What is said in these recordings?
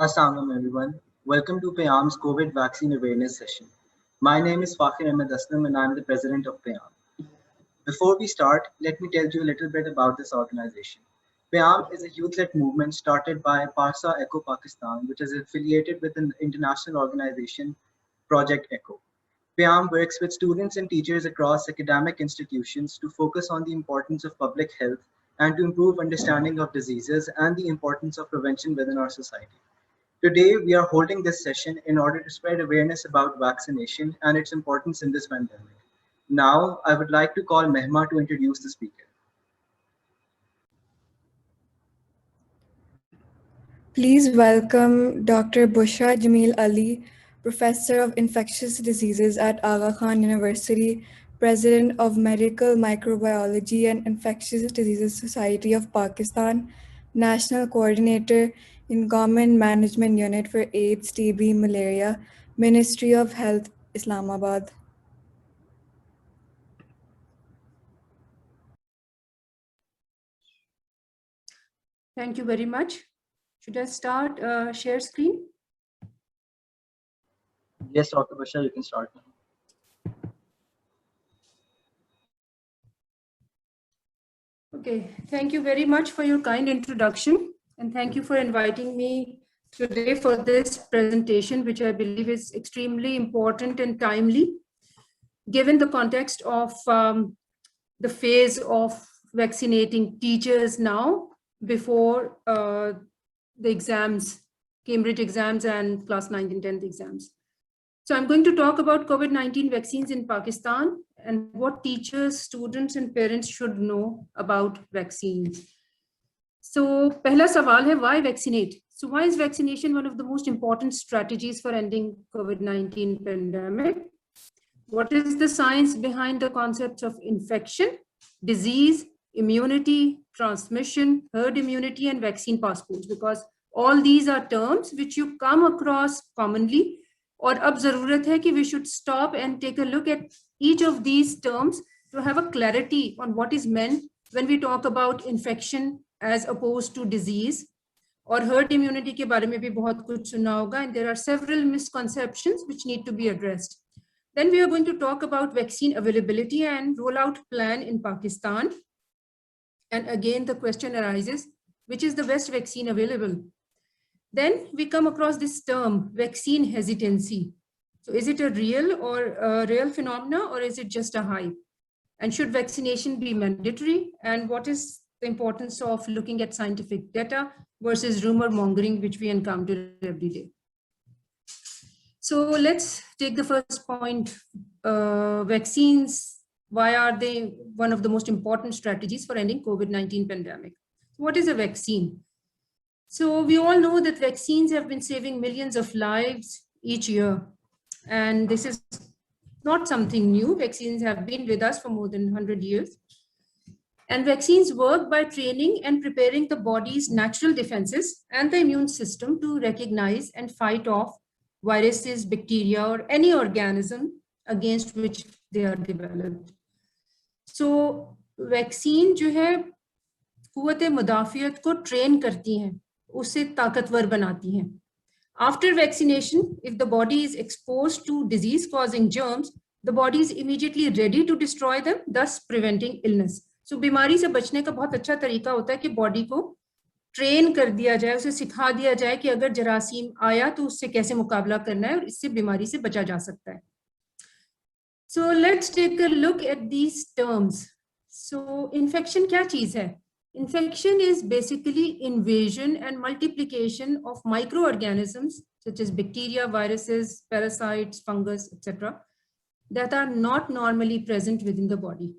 Assalamualaikum everyone. Welcome to PAYAM's COVID vaccine awareness session. My name is Fakhir Ahmed Aslam and I'm the president of PAYAM. Before we start, let me tell you a little bit about this organization. PAYAM is a youth-led movement started by Parsa Echo Pakistan, which is affiliated with an international organization, Project Echo. PAYAM works with students and teachers across academic institutions to focus on the importance of public health and to improve understanding of diseases and the importance of prevention within our society. Today, we are holding this session in order to spread awareness about vaccination and its importance in this pandemic. Now, I would like to call Mehma to introduce the speaker. Please welcome Dr. Bushra Jamil Ali, Professor of Infectious Diseases at Aga Khan University, President of Medical Microbiology and Infectious Diseases Society of Pakistan, National Coordinator in Government Management Unit for AIDS, TB, Malaria, Ministry of Health, Islamabad. Thank you very much. Should I start share screen? Yes, Dr. Bushra, you can start now. Okay, thank you very much for your kind introduction, and thank you for inviting me today for this presentation, which I believe is extremely important and timely, given the context of the phase of vaccinating teachers now before the exams, Cambridge exams and class 9th and 10th exams. So I'm going to talk about COVID-19 vaccines in Pakistan and what teachers, students and parents should know about vaccines. So pehla sawal hai, why vaccinate? So why is vaccination one of the most important strategies for ending COVID-19 pandemic? What is the science behind the concepts of infection, disease, immunity, transmission, herd immunity, and vaccine passports? Because all these are terms which you come across commonly. और अब जरूरत है कि we should stop and take a look at each of these terms to have a clarity on what is meant when we talk about infection as opposed to disease. और herd immunity के बारे में भी बहुत कुछ सुना होगा, and there are several misconceptions which need to be addressed. Then we are going to talk about vaccine availability and rollout plan in Pakistan. And again, the question arises, which is the best vaccine available? Then we come across this term, vaccine hesitancy. So is it a real phenomena, or is it just a hype? And should vaccination be mandatory? And what is the importance of looking at scientific data versus rumor mongering, which we encounter every day? So let's take the first point, vaccines. Why are they one of the most important strategies for ending COVID-19 pandemic? What is a vaccine? So we all know that vaccines have been saving millions of lives each year. And this is not something new. Vaccines have been with us for more than 100 years. And vaccines work by training and preparing the body's natural defenses and the immune system to recognize and fight off viruses, bacteria, or any organism against which they are developed. So vaccine जो है कुव्वत मुदाफियत को train करती हैं, उसे ताकतवर बनाती हैं. After vaccination, if the body is exposed to disease-causing germs, the body is immediately ready to destroy them, thus preventing illness. So बीमारी से बचने का बहुत अच्छा तरीका होता है कि बॉडी को ट्रेन कर दिया जाए, उसे सिखा दिया जाए कि अगर जरासीम आया तो उससे कैसे मुकाबला करना है और इससे बीमारी से बचा जा सकता है. So let's take a look at these terms. So infection क्या चीज है? Infection is basically invasion and multiplication of microorganisms such as bacteria, viruses, parasites, fungus, etc. that are not normally present within the body.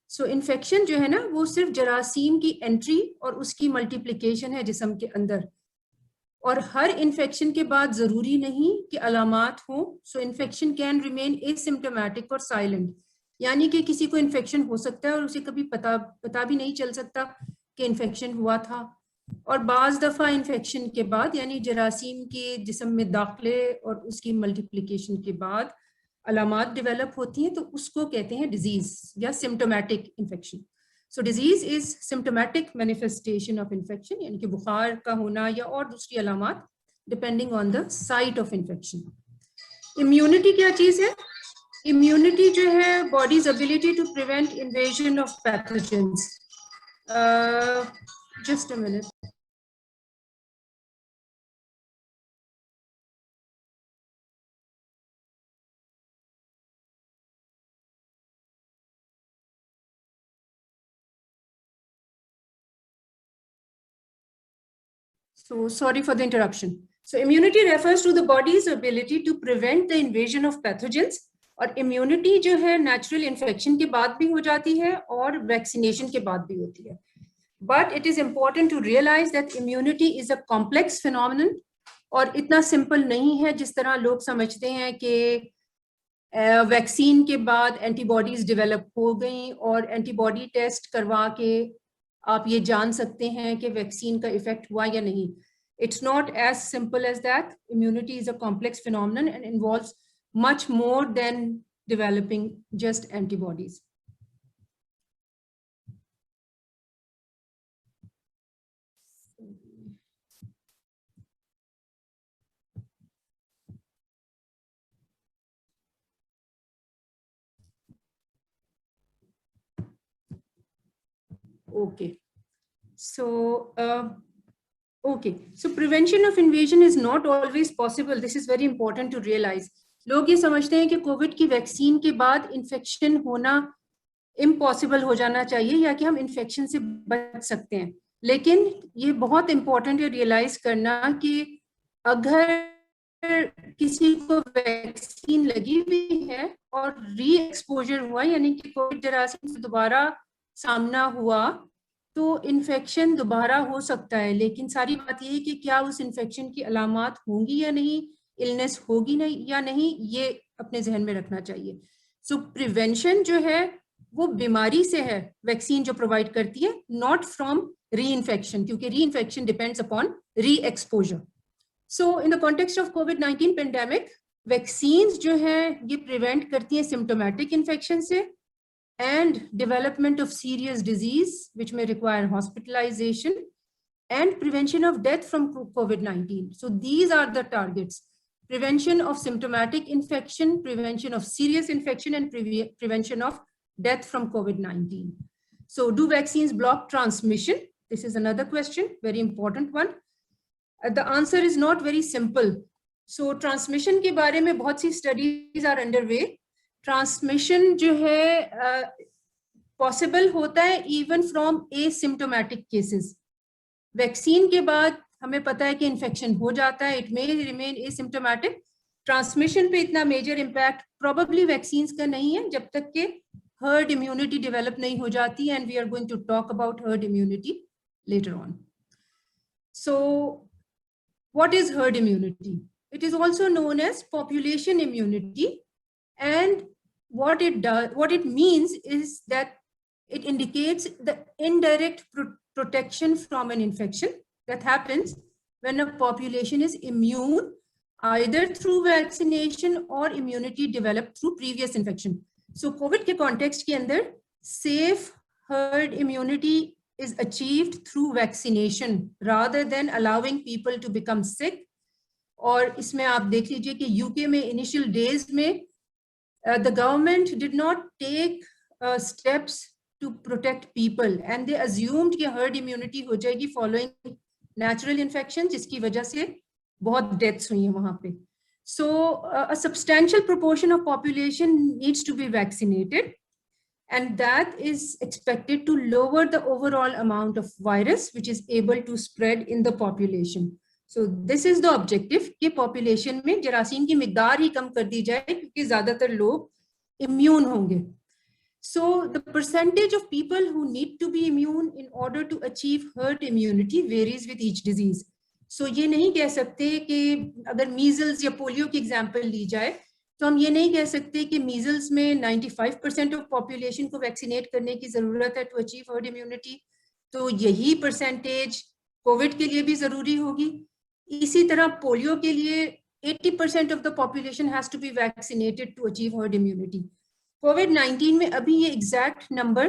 So infection जो है ना वो सिर्फ जरासीम की entry और उसकी मल्टीप्लिकेशन है जिस्म के अंदर, और हर इन्फेक्शन के बाद जरूरी नहीं कि अलामात हो. सो इन्फेक्शन कैन रिमेन एसिम्प्टोमेटिक और साइलेंट, यानी कि किसी को इन्फेक्शन हो सकता है और उसे कभी पता भी नहीं चल सकता कि इन्फेक्शन हुआ था. और बाज़ दफ़ा इन्फेक्शन के बाद यानी जरासीम के जिस्म में दाखिले और उसकी मल्टीप्लिकेशन के बाद अलामात डेवलप होती हैं, तो उसको कहते हैं डिजीज या symptomatic infection. So disease is symptomatic manifestation of infection, यानी कि बुखार का होना या और दूसरी अलामात depending on the site of infection. Immunity क्या चीज है? Immunity जो है body's ability to prevent invasion of pathogens. Just a minute. So sorry for the interruption. So immunity refers to the body's ability to prevent the invasion of pathogens. और immunity जो है natural infection के बाद भी हो जाती है और vaccination के बाद भी होती है. But it is important to realize that immunity is a complex phenomenon और इतना simple नहीं है जिस तरह लोग समझते हैं कि वैक्सीन के बाद एंटीबॉडीज डेवलप हो गई और एंटीबॉडी टेस्ट करवा के आप ये जान सकते हैं कि वैक्सीन का इफेक्ट हुआ या नहीं. It's not as simple as that. Immunity is a complex phenomenon and involves much more than developing just antibodies. Okay. So, so prevention of invasion is not always possible. This is very important to realize. लोग ये समझते हैं कि Covid की vaccine के बाद infection होना impossible हो जाना चाहिए या कि हम इन्फेक्शन से बच सकते हैं. लेकिन ये बहुत इम्पोर्टेंट है रियलाइज करना कि अगर किसी को वैक्सीन लगी हुई है और री एक्सपोजर हुआ यानी कि कोविड जरासीम से दोबारा सामना हुआ तो इन्फेक्शन दोबारा हो सकता है. लेकिन सारी बात यह है कि क्या उस इन्फेक्शन की अलामात होंगी या नहीं, इलनेस होगी नहीं या नहीं, ये अपने जहन में रखना चाहिए. सो प्रिवेंशन जो है वो बीमारी से है वैक्सीन जो प्रोवाइड करती है, नॉट फ्रॉम री इन्फेक्शन, क्योंकि री इन्फेक्शन डिपेंड्स अपॉन री exposure. So in the context of covid pandemic vaccine जो है ये प्रिवेंट करती है सिम्टोमेटिक इन्फेक्शन से and development of serious disease which may require hospitalization and prevention of death from COVID-19. So these are the targets: prevention of symptomatic infection, prevention of serious infection, and prevention of death from COVID-19. So do vaccines block transmission? This is another question, very important one. The answer is not very simple. So transmission के बारे में बहुत सी studies are underway. Transmission जो है possible होता है even from asymptomatic cases. Vaccine के बाद हमें पता है कि इन्फेक्शन हो जाता है, it may remain asymptomatic. Transmission पे इतना मेजर इम्पैक्ट प्रोबेबली वैक्सीन का नहीं है जब तक कि हर्ड इम्यूनिटी डेवलप नहीं हो जाती, and we are going to talk about herd immunity later on. So what is herd immunity? It is also known as population immunity. And what it means is that it indicates the indirect protection from an infection that happens when a population is immune either through vaccination or immunity developed through previous infection. So COVID के context के अंदर safe herd immunity is achieved through vaccination rather than allowing people to become sick. और इसमें आप देख लीजिए कि UK में initial days में the government did not take steps to protect people and they assumed कि herd immunity हो जाएगी following natural infection, जिसकी वजह से बहुत deaths हुई हैं वहाँ पे. So a substantial proportion of population needs to be vaccinated, and that is expected to lower the overall amount of virus which is able to spread in the population. So this is the objective कि population में जरासीम की मिकदार ही कम कर दी जाए क्योंकि ज़्यादातर लोग immune होंगे. So the percentage of people who need to be immune in order to achieve herd immunity varies with each disease. So ये नहीं कह सकते कि अगर measles या polio की example ली जाए तो हम ये नहीं कह सकते कि measles में 95% of population को vaccinate करने की ज़रूरत है to achieve herd immunity. तो यही percentage COVID के लिए भी ज़रूरी होगी. इसी तरह पोलियो के लिए 80% of the population has to be vaccinated to achieve herd immunity. COVID-19 में अभी ये exact number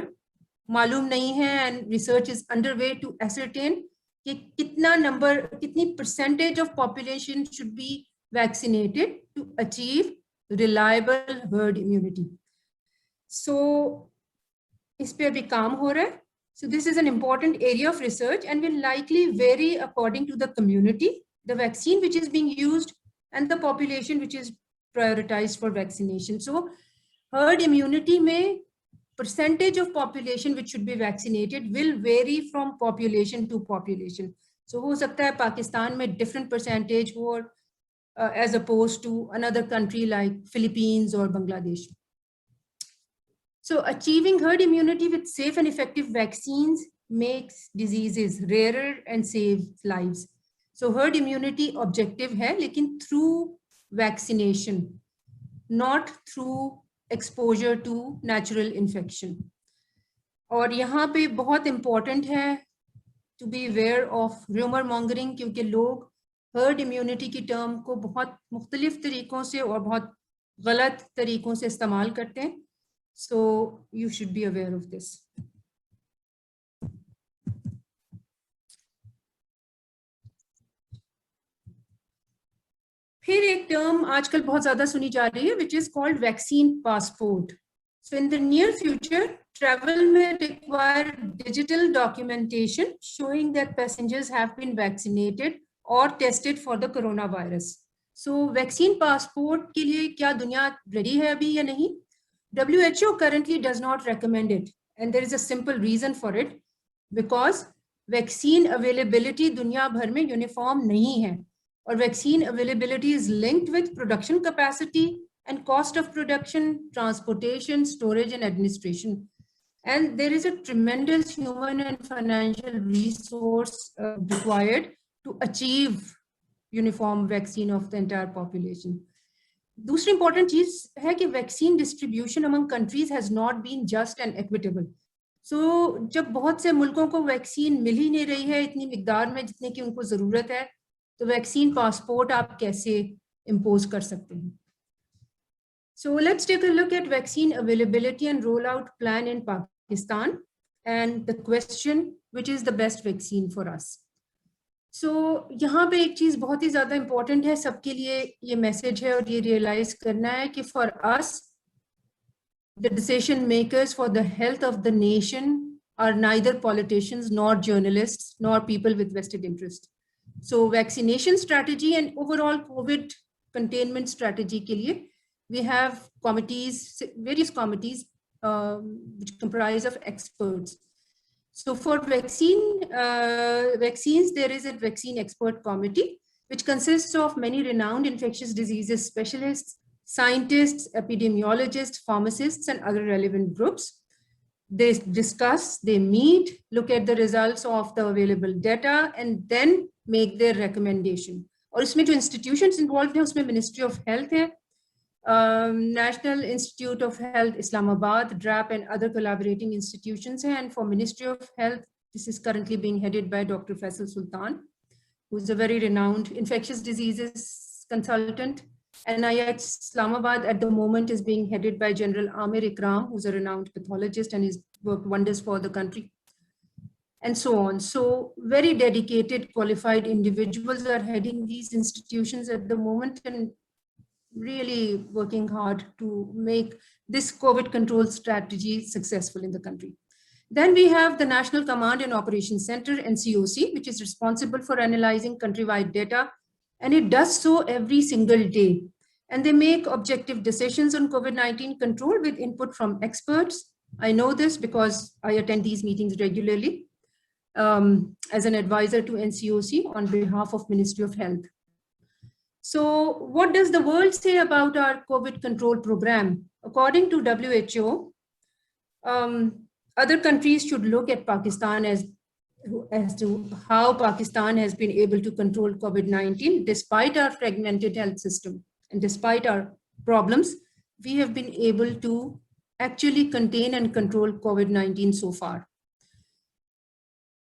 मालूम नहीं है and research is underway to ascertain, कि कितनी percentage of population should be vaccinated to achieve reliable herd immunity. So इस पे अभी काम हो रहा है. So this is an important area of research and will likely vary according to the community, the vaccine which is being used, and the population which is prioritized for vaccination. So herd immunity में percentage of population which should be vaccinated will vary from population to population. So हो सकता है पाकिस्तान में different percentage हो as opposed to another country like Philippines or Bangladesh. So achieving herd immunity with safe and effective vaccines makes diseases rarer and saves lives. So herd immunity objective है, लेकिन through vaccination, not through exposure to natural infection. और यहाँ पे बहुत important है to be aware of rumor mongering, क्योंकि लोग herd immunity की term को बहुत मुख्तलिफ तरीकों से और बहुत गलत तरीकों से इस्तेमाल करते हैं. So you should be aware of this. फिर एक term आजकल बहुत ज़्यादा सुनी जा रही है, which is called vaccine passport. So in the near future, travel may require digital documentation showing that passengers have been vaccinated or tested for the coronavirus. So vaccine passport के लिए क्या दुनिया ready है अभी या नहीं? WHO currently does not recommend it, and there is a simple reason for it, because vaccine availability दुनिया भर में uniform नहीं है, और vaccine availability is linked with production capacity and cost of production, transportation, storage, and administration. And there is a tremendous human and financial resource required to achieve uniform vaccine of the entire population. दूसरी important चीज है कि vaccine distribution among countries has not been just and equitable. So जब बहुत से मुल्कों को vaccine मिल ही नहीं रही है इतनी मिकदार में जितने की उनको जरूरत है, तो vaccine passport आप कैसे impose कर सकते हैं? So let's take a look at vaccine availability and rollout plan in Pakistan, and the question, which is the best vaccine for us. So यहाँ पे एक चीज बहुत ही ज़्यादा important है, सबके लिए ये message है और ये realize करना है कि for us, the decision makers for the health of the nation are neither politicians nor journalists nor people with vested interest. So vaccination strategy and overall COVID containment strategy के लिए we have committees, various committees which comprise of experts. So for vaccines, there is a vaccine expert committee, which consists of many renowned infectious diseases specialists, scientists, epidemiologists, pharmacists, and other relevant groups. They discuss, they meet, look at the results of the available data, and then make their recommendation. और इसमें जो institutions involved हैं, उसमें Ministry of Health है, National Institute of Health, Islamabad, DRAP, and other collaborating institutions. And for Ministry of Health, this is currently being headed by Dr. Faisal Sultan, who's a very renowned infectious diseases consultant. NIH Islamabad at the moment is being headed by General Amir Ikram, who's a renowned pathologist and has worked wonders for the country, and so on. So very dedicated, qualified individuals are heading these institutions at the moment and really working hard to make this COVID control strategy successful in the country. Then we have the National Command and Operations Center, NCOC, which is responsible for analyzing countrywide data, and it does so every single day. And they make objective decisions on COVID-19 control with input from experts. I know this because I attend these meetings regularly as an advisor to NCOC on behalf of Ministry of Health. So what does the world say about our COVID control program? According to WHO, other countries should look at Pakistan as to how Pakistan has been able to control COVID-19. Despite our fragmented health system and despite our problems, we have been able to actually contain and control COVID-19 so far.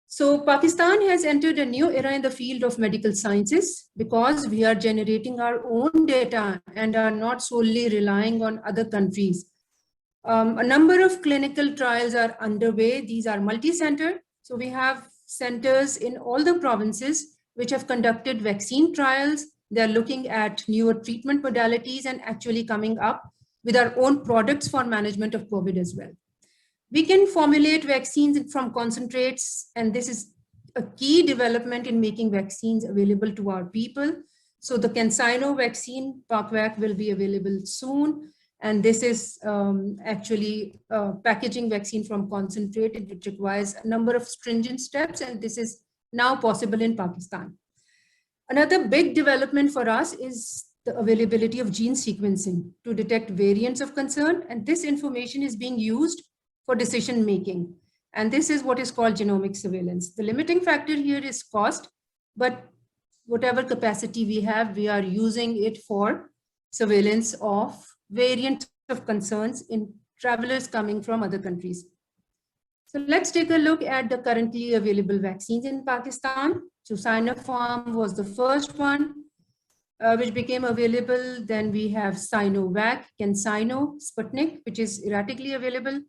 So Pakistan has entered a new era in the field of medical sciences because we are generating our own data and are not solely relying on other countries. A number of clinical trials are underway. These are multi-center. So we have centers in all the provinces which have conducted vaccine trials. They're looking at newer treatment modalities and actually coming up with our own products for management of COVID as well. We can formulate vaccines from concentrates, and this is a key development in making vaccines available to our people. So the CanSino vaccine, PACVac, will be available soon. And this is actually packaging vaccine from concentrate. It requires a number of stringent steps, and this is now possible in Pakistan. Another big development for us is the availability of gene sequencing to detect variants of concern. And this information is being used for decision making. And this is what is called genomic surveillance. The limiting factor here is cost, but whatever capacity we have, we are using it for surveillance of variants of concerns in travelers coming from other countries. So let's take a look at the currently available vaccines in Pakistan. So Sinopharm was the first one which became available. Then we have Sinovac, CanSino, Sputnik, which is erratically available,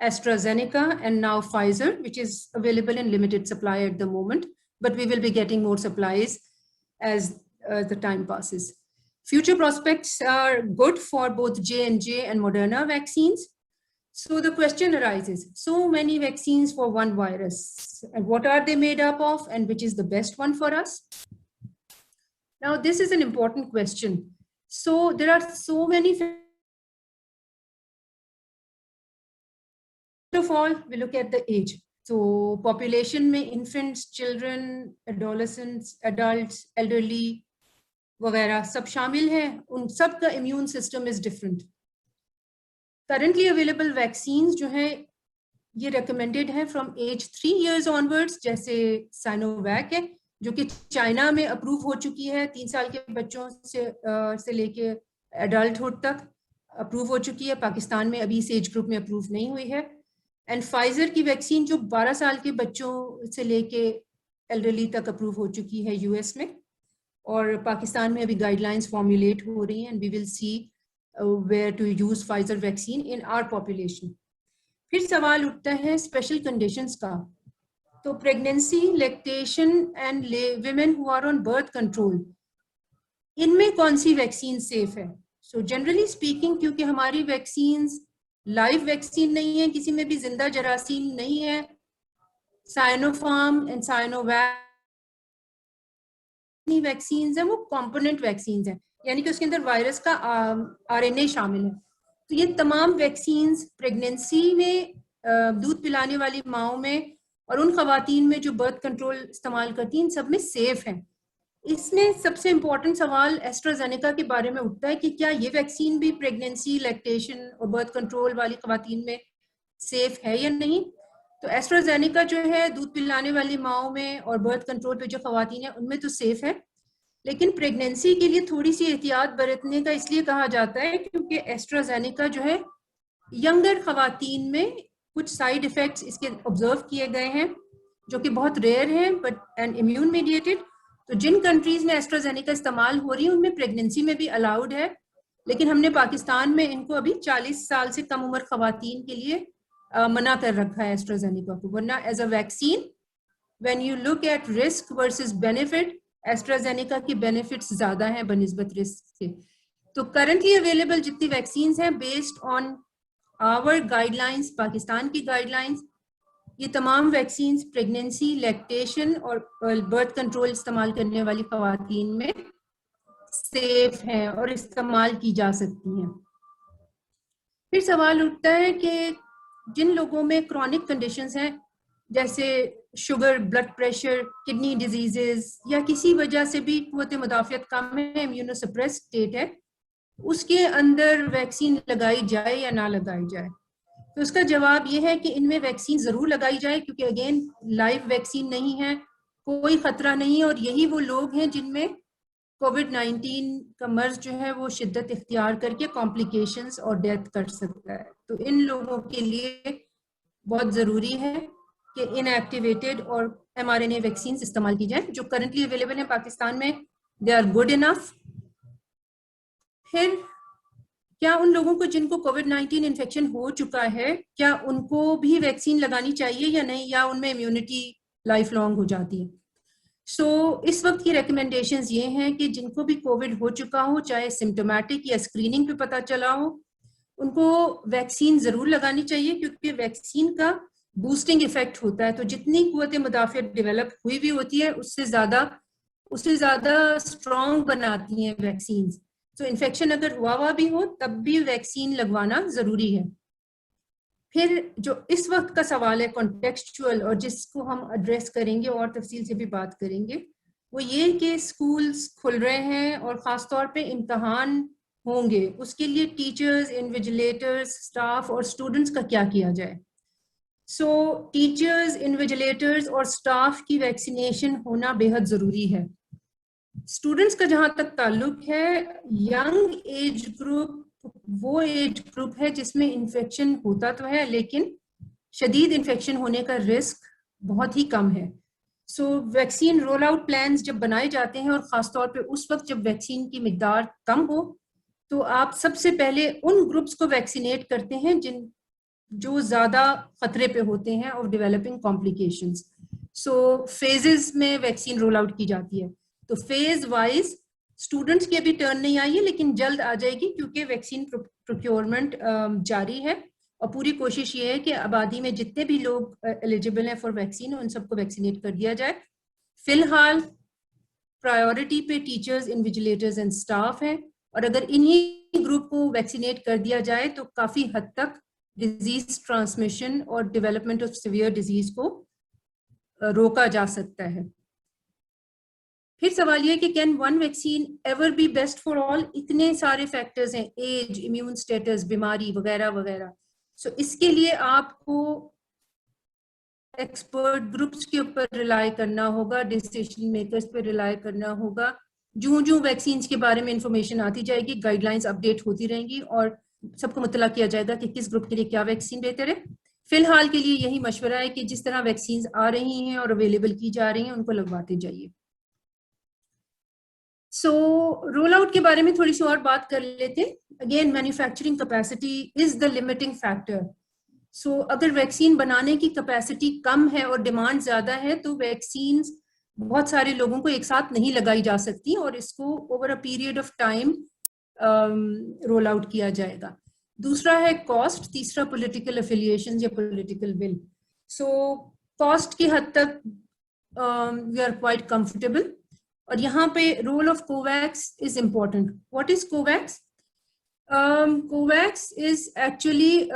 AstraZeneca, and now Pfizer, which is available in limited supply at the moment, but we will be getting more supplies as the time passes. Future prospects are good for both J&J and Moderna vaccines. So the question arises, so many vaccines for one virus, and what are they made up of, and which is the best one for us? Now, this is an important question. So there are so many. First of all, we look at the age. So population में infants, children, adolescents, adults, elderly, वगैरह सब शामिल हैं. उन सब का immune system is different. Currently available vaccines जो हैं ये recommended है from age 3 years onwards, जैसे Sinovac है जो कि चाइना में अप्रूव हो चुकी है, 3 साल के बच्चों से लेके एडल्टहुड तक अप्रूव हो चुकी है. पाकिस्तान में अभी इस एज ग्रुप में अप्रूव नहीं हुई है. एंड फाइजर की वैक्सीन जो 12 साल के बच्चों से लेके एल्डरली तक अप्रूव हो चुकी है यूएस में, और पाकिस्तान में अभी गाइडलाइंस फॉर्मुलेट हो रही हैं, and we will see where to use Pfizer vaccine in our population. फिर सवाल उठता है स्पेशल कंडीशंस का. तो pregnancy, lactation and women who are on birth control, इनमें कौन सी वैक्सीन सेफ है? सो जनरली स्पीकिंग, क्योंकि हमारी वैक्सीन्स लाइव वैक्सीन नहीं है, किसी में भी जिंदा जरासीम नहीं है, साइनोफार्म एंड साइनोवैक वैक्सीन्स हैं वो कंपोनेंट वैक्सीन्स हैं, यानी कि उसके अंदर वायरस का आरएनए शामिल है. तो ये तमाम वैक्सीन्स प्रेगनेंसी में, दूध पिलाने वाली माओं में और उन खवातीन में जो बर्थ कंट्रोल इस्तेमाल करती हैं, इन सब में सेफ हैं. इसमें सबसे इम्पोर्टेंट सवाल एस्ट्राजेनेका के बारे में उठता है कि क्या ये वैक्सीन भी प्रेगनेंसी, लैक्टेशन और बर्थ कंट्रोल वाली खवातीन में सेफ है या नहीं. तो एस्ट्राजेनेका जो है दूध पिलाने वाली माओं में और बर्थ कंट्रोल पे जो खवातीन है उनमें तो सेफ है, लेकिन प्रेगनेंसी के लिए थोड़ी सी एहतियात बरतने का इसलिए कहा जाता है क्योंकि एस्ट्राजेनेका जो है यंगर खवातीन में कुछ साइड इफेक्ट्स इसके ऑब्जर्व किए गए हैं जो कि बहुत रेयर हैं बट एंड इम्यून मीडिएटेड. तो जिन कंट्रीज में एस्ट्राजेनेका इस्तेमाल हो रही है उनमें प्रेगनेंसी में भी अलाउड है, लेकिन हमने पाकिस्तान में इनको अभी 40 साल से कम उम्र खवातीन के लिए मना कर रखा है एस्ट्राजेनेका को. वरना as a vaccine when you look at risk versus benefit, AstraZeneca की बेनिफिट्स ज्यादा हैं बनिस्बत रिस्क के. तो करंटली अवेलेबल जितनी वैक्सीन हैं based on our guidelines, Pakistan की गाइडलाइंस, ये तमाम वैक्सीन प्रेगनेंसी, लैक्टेशन और बर्थ कंट्रोल इस्तेमाल करने वाली खवातीन में सेफ हैं और इस्तेमाल की जा सकती हैं. फिर सवाल उठता है कि जिन लोगों में क्रॉनिक कंडीशंस हैं जैसे sugar, blood pressure, kidney diseases या किसी वजह से भी क़ुव्वत मुदाफ़ियत कम है, इम्यूनोसप्रेस स्टेट है, उसके अंदर वैक्सीन लगाई जाए या ना लगाई जाए. तो उसका जवाब ये है कि इनमें वैक्सीन ज़रूर लगाई जाए क्योंकि अगेन लाइव वैक्सीन नहीं है, कोई ख़तरा नहीं, और यही वो लोग हैं जिनमें कोविड-19 का मर्ज जो है वो शिद्दत इख्तियार करके कॉम्प्लिकेशंस और डेथ कर सकता है. तो इन लोगों के लिए बहुत ज़रूरी है कि इनएक्टिवेटेड और mRNA वैक्सीन इस्तेमाल की जाए जो करंटली अवेलेबल हैं पाकिस्तान में. They are good enough. फिर क्या उन लोगों को जिनको कोविड-19 इन्फेक्शन हो चुका है, क्या उनको भी वैक्सीन लगानी चाहिए या नहीं, या उनमें इम्यूनिटी लाइफ लॉन्ग हो जाती है। सो इस वक्त की रिकमेंडेशंस ये हैं कि जिनको भी कोविड हो चुका हो, चाहे सिम्टोमेटिक या स्क्रीनिंग पे पता चला हो, उनको वैक्सीन जरूर लगानी चाहिए, क्योंकि वैक्सीन का बूस्टिंग इफेक्ट होता है। तो जितनी कुव्वत मुदाफियत डेवलप हुई भी होती है, उससे ज्यादा स्ट्रॉन्ग बनाती हैं वैक्सीन। तो इन्फेक्शन अगर हुआ भी हो तब भी वैक्सीन लगवाना जरूरी है। फिर जो इस वक्त का सवाल है कॉन्टेक्सचुअल, और जिसको हम एड्रेस करेंगे और तफसील से भी बात करेंगे, वो ये कि स्कूल्स खुल रहे हैं और ख़ासतौर पे इम्तहान होंगे, उसके लिए टीचर्स, इन्विजिलेटर्स, स्टाफ और स्टूडेंट्स का क्या किया जाए। सो टीचर्स, इन्विजिलेटर्स और स्टाफ की वैक्सीनेशन होना बेहद ज़रूरी है। स्टूडेंट्स का जहाँ तक ताल्लुक है, यंग एज ग्रुप वो एज ग्रुप है जिसमें इन्फेक्शन होता तो है, लेकिन शदीद इन्फेक्शन होने का रिस्क बहुत ही कम है। सो वैक्सीन रोल आउट प्लान्स जब बनाए जाते हैं, और ख़ासतौर पे उस वक्त जब वैक्सीन की मिकदार कम हो, तो आप सबसे पहले उन ग्रुप्स को वैक्सीनेट करते हैं जो ज़्यादा खतरे पे होते हैं of developing complications. So phases में वैक्सीन रोल आउट की जाती है। तो फेज वाइज स्टूडेंट्स की अभी टर्न नहीं आई है, लेकिन जल्द आ जाएगी, क्योंकि वैक्सीन प्रोक्योरमेंट जारी है और पूरी कोशिश ये है कि आबादी में जितने भी लोग एलिजिबल हैं फॉर वैक्सीन, उन सबको वैक्सीनेट कर दिया जाए। फिलहाल प्रायोरिटी पे टीचर्स, इन्विजिलेटर्स एंड स्टाफ है, और अगर इन्हीं ग्रुप को वैक्सीनेट कर दिया जाए तो काफ़ी हद तक डिजीज ट्रांसमिशन और डेवलपमेंट ऑफ सीवियर डिजीज को रोका जा सकता है। फिर सवाल यह कि can one vaccine ever be best for all? इतने सारे फैक्टर्स हैं, एज, इम्यून स्टेटस, बीमारी वगैरह वगैरह। सो इसके लिए आपको एक्सपर्ट ग्रुप्स के ऊपर रिलाई करना होगा, डिसीजन मेकर्स पे रिलाई करना होगा। जो वैक्सीन के बारे में इंफॉर्मेशन आती जाएगी, गाइडलाइंस अपडेट होती रहेंगी और सबको मुतला किया जाएगा कि किस ग्रुप के लिए क्या वैक्सीन बेहतर है। फिलहाल के लिए यही मशवरा है कि जिस तरह वैक्सीन आ रही हैं और अवेलेबल की जा रही हैं, उनको लगवाते जाइए। सो रोल आउट के बारे में थोड़ी सी और बात कर लेते। Again, manufacturing capacity is the limiting factor. So अगर वैक्सीन बनाने की कैपेसिटी कम है और डिमांड ज्यादा है, तो वैक्सीन बहुत सारे लोगों को एक साथ नहीं लगाई जा सकती और इसको over a period of time roll out किया जाएगा। दूसरा है कॉस्ट, तीसरा पॉलिटिकल एफिलिएशन या पॉलिटिकल विल। सो कॉस्ट की हद तक वी आर क्वाइट कंफर्टेबल, और यहाँ पे role of COVAX is important. What is COVAX? COVAX is actually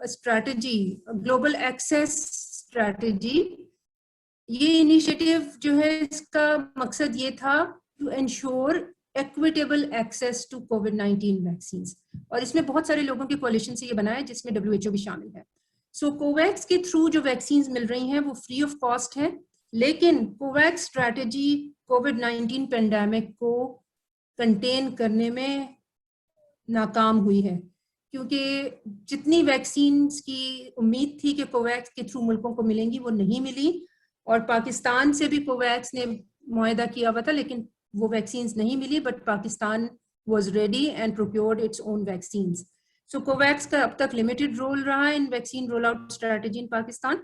strategy, global access strategy. ये इनिशिएटिव जो है, इसका मकसद ये था to ensure equitable access to कोविड-19 वैक्सीन, और इसमें बहुत सारे लोगों के कोalition से ये बना है, जिसमें WHO भी शामिल है। सो कोवैक्स के थ्रू जो वैक्सीन मिल रही हैं वो फ्री ऑफ कॉस्ट है, लेकिन कोवैक्स स्ट्रैटेजी कोविड-19 पेंडेमिक को कंटेन करने में नाकाम हुई है, क्योंकि जितनी वैक्सीन की उम्मीद थी कि कोवैक्स के थ्रू मुल्कों को मिलेंगी, वो नहीं मिली। और पाकिस्तान से भी कोवैक्स ने मुआहदा किया हुआ था, लेकिन वो वैक्सीन नहीं मिली, but Pakistan was ready and procured its own vaccine. So COVAX का अब तक लिमिटेड रोल रहा है in vaccine roll out strategy in Pakistan.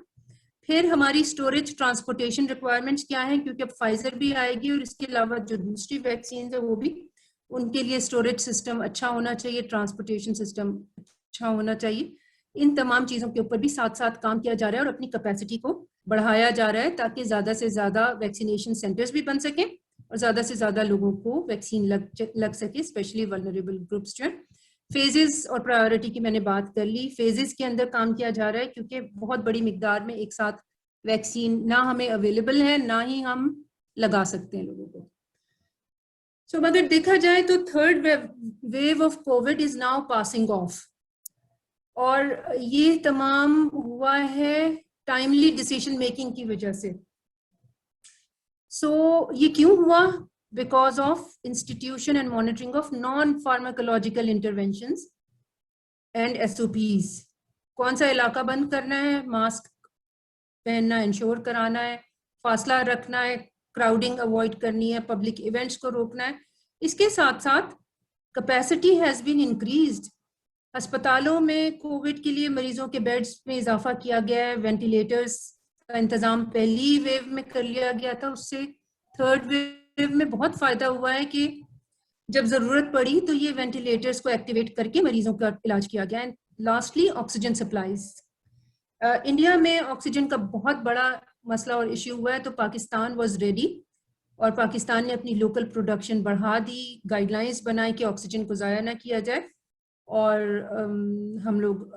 फिर हमारी स्टोरेज, ट्रांसपोर्टेशन रिक्वायरमेंट्स क्या हैं, क्योंकि अब फाइजर भी आएगी और इसके अलावा जो दूसरी वैक्सीन है वो भी, उनके लिए स्टोरेज सिस्टम अच्छा होना चाहिए, ट्रांसपोर्टेशन सिस्टम अच्छा होना चाहिए। इन तमाम चीज़ों के ऊपर भी साथ साथ काम किया जा रहा है और अपनी कैपेसिटी को बढ़ाया जा रहा है, ताकि ज़्यादा से ज़्यादा वैक्सीनेशन सेंटर्स भी बन सकें और ज़्यादा से ज़्यादा लोगों को वैक्सीन लग सके, स्पेशली वल्नरेबल ग्रुप्स जो हैं। फेजेस और प्रायोरिटी की मैंने बात कर ली। फेजेस के अंदर काम किया जा रहा है, क्योंकि बहुत बड़ी मिकदार में एक साथ वैक्सीन ना हमें अवेलेबल है, ना ही हम लगा सकते हैं लोगों को। सो अगर देखा जाए तो third wave of Covid is now passing of, और ये तमाम हुआ है टाइमली डिसीजन मेकिंग की वजह से। सो ये क्यों हुआ? Because of institution and monitoring of non pharmacological interventions and SOPs। कौन सा इलाका बंद करना है, मास्क पहनना इंश्योर कराना है, फासला रखना है, क्राउडिंग अवॉइड करनी है, पब्लिक इवेंट्स को रोकना है। इसके साथ साथ कैपेसिटी हैज़ बीन इंक्रीज्ड। अस्पतालों में कोविड के लिए मरीजों के बेड्स में इजाफा किया गया है, वेंटिलेटर्स का इंतजाम पहली वेव में कर लिया गया था, उससे थर्ड वेव में बहुत फायदा हुआ है कि जब जरूरत पड़ी तो ये वेंटिलेटर्स को एक्टिवेट करके मरीजों का इलाज किया गया। And lastly oxygen supplies, India में ऑक्सीजन का बहुत बड़ा मसला और इश्यू हुआ है, तो पाकिस्तान वाज रेडी और पाकिस्तान ने अपनी लोकल प्रोडक्शन बढ़ा दी, गाइडलाइंस बनाई कि ऑक्सीजन को ज़ाया ना किया जाए, और हम लोग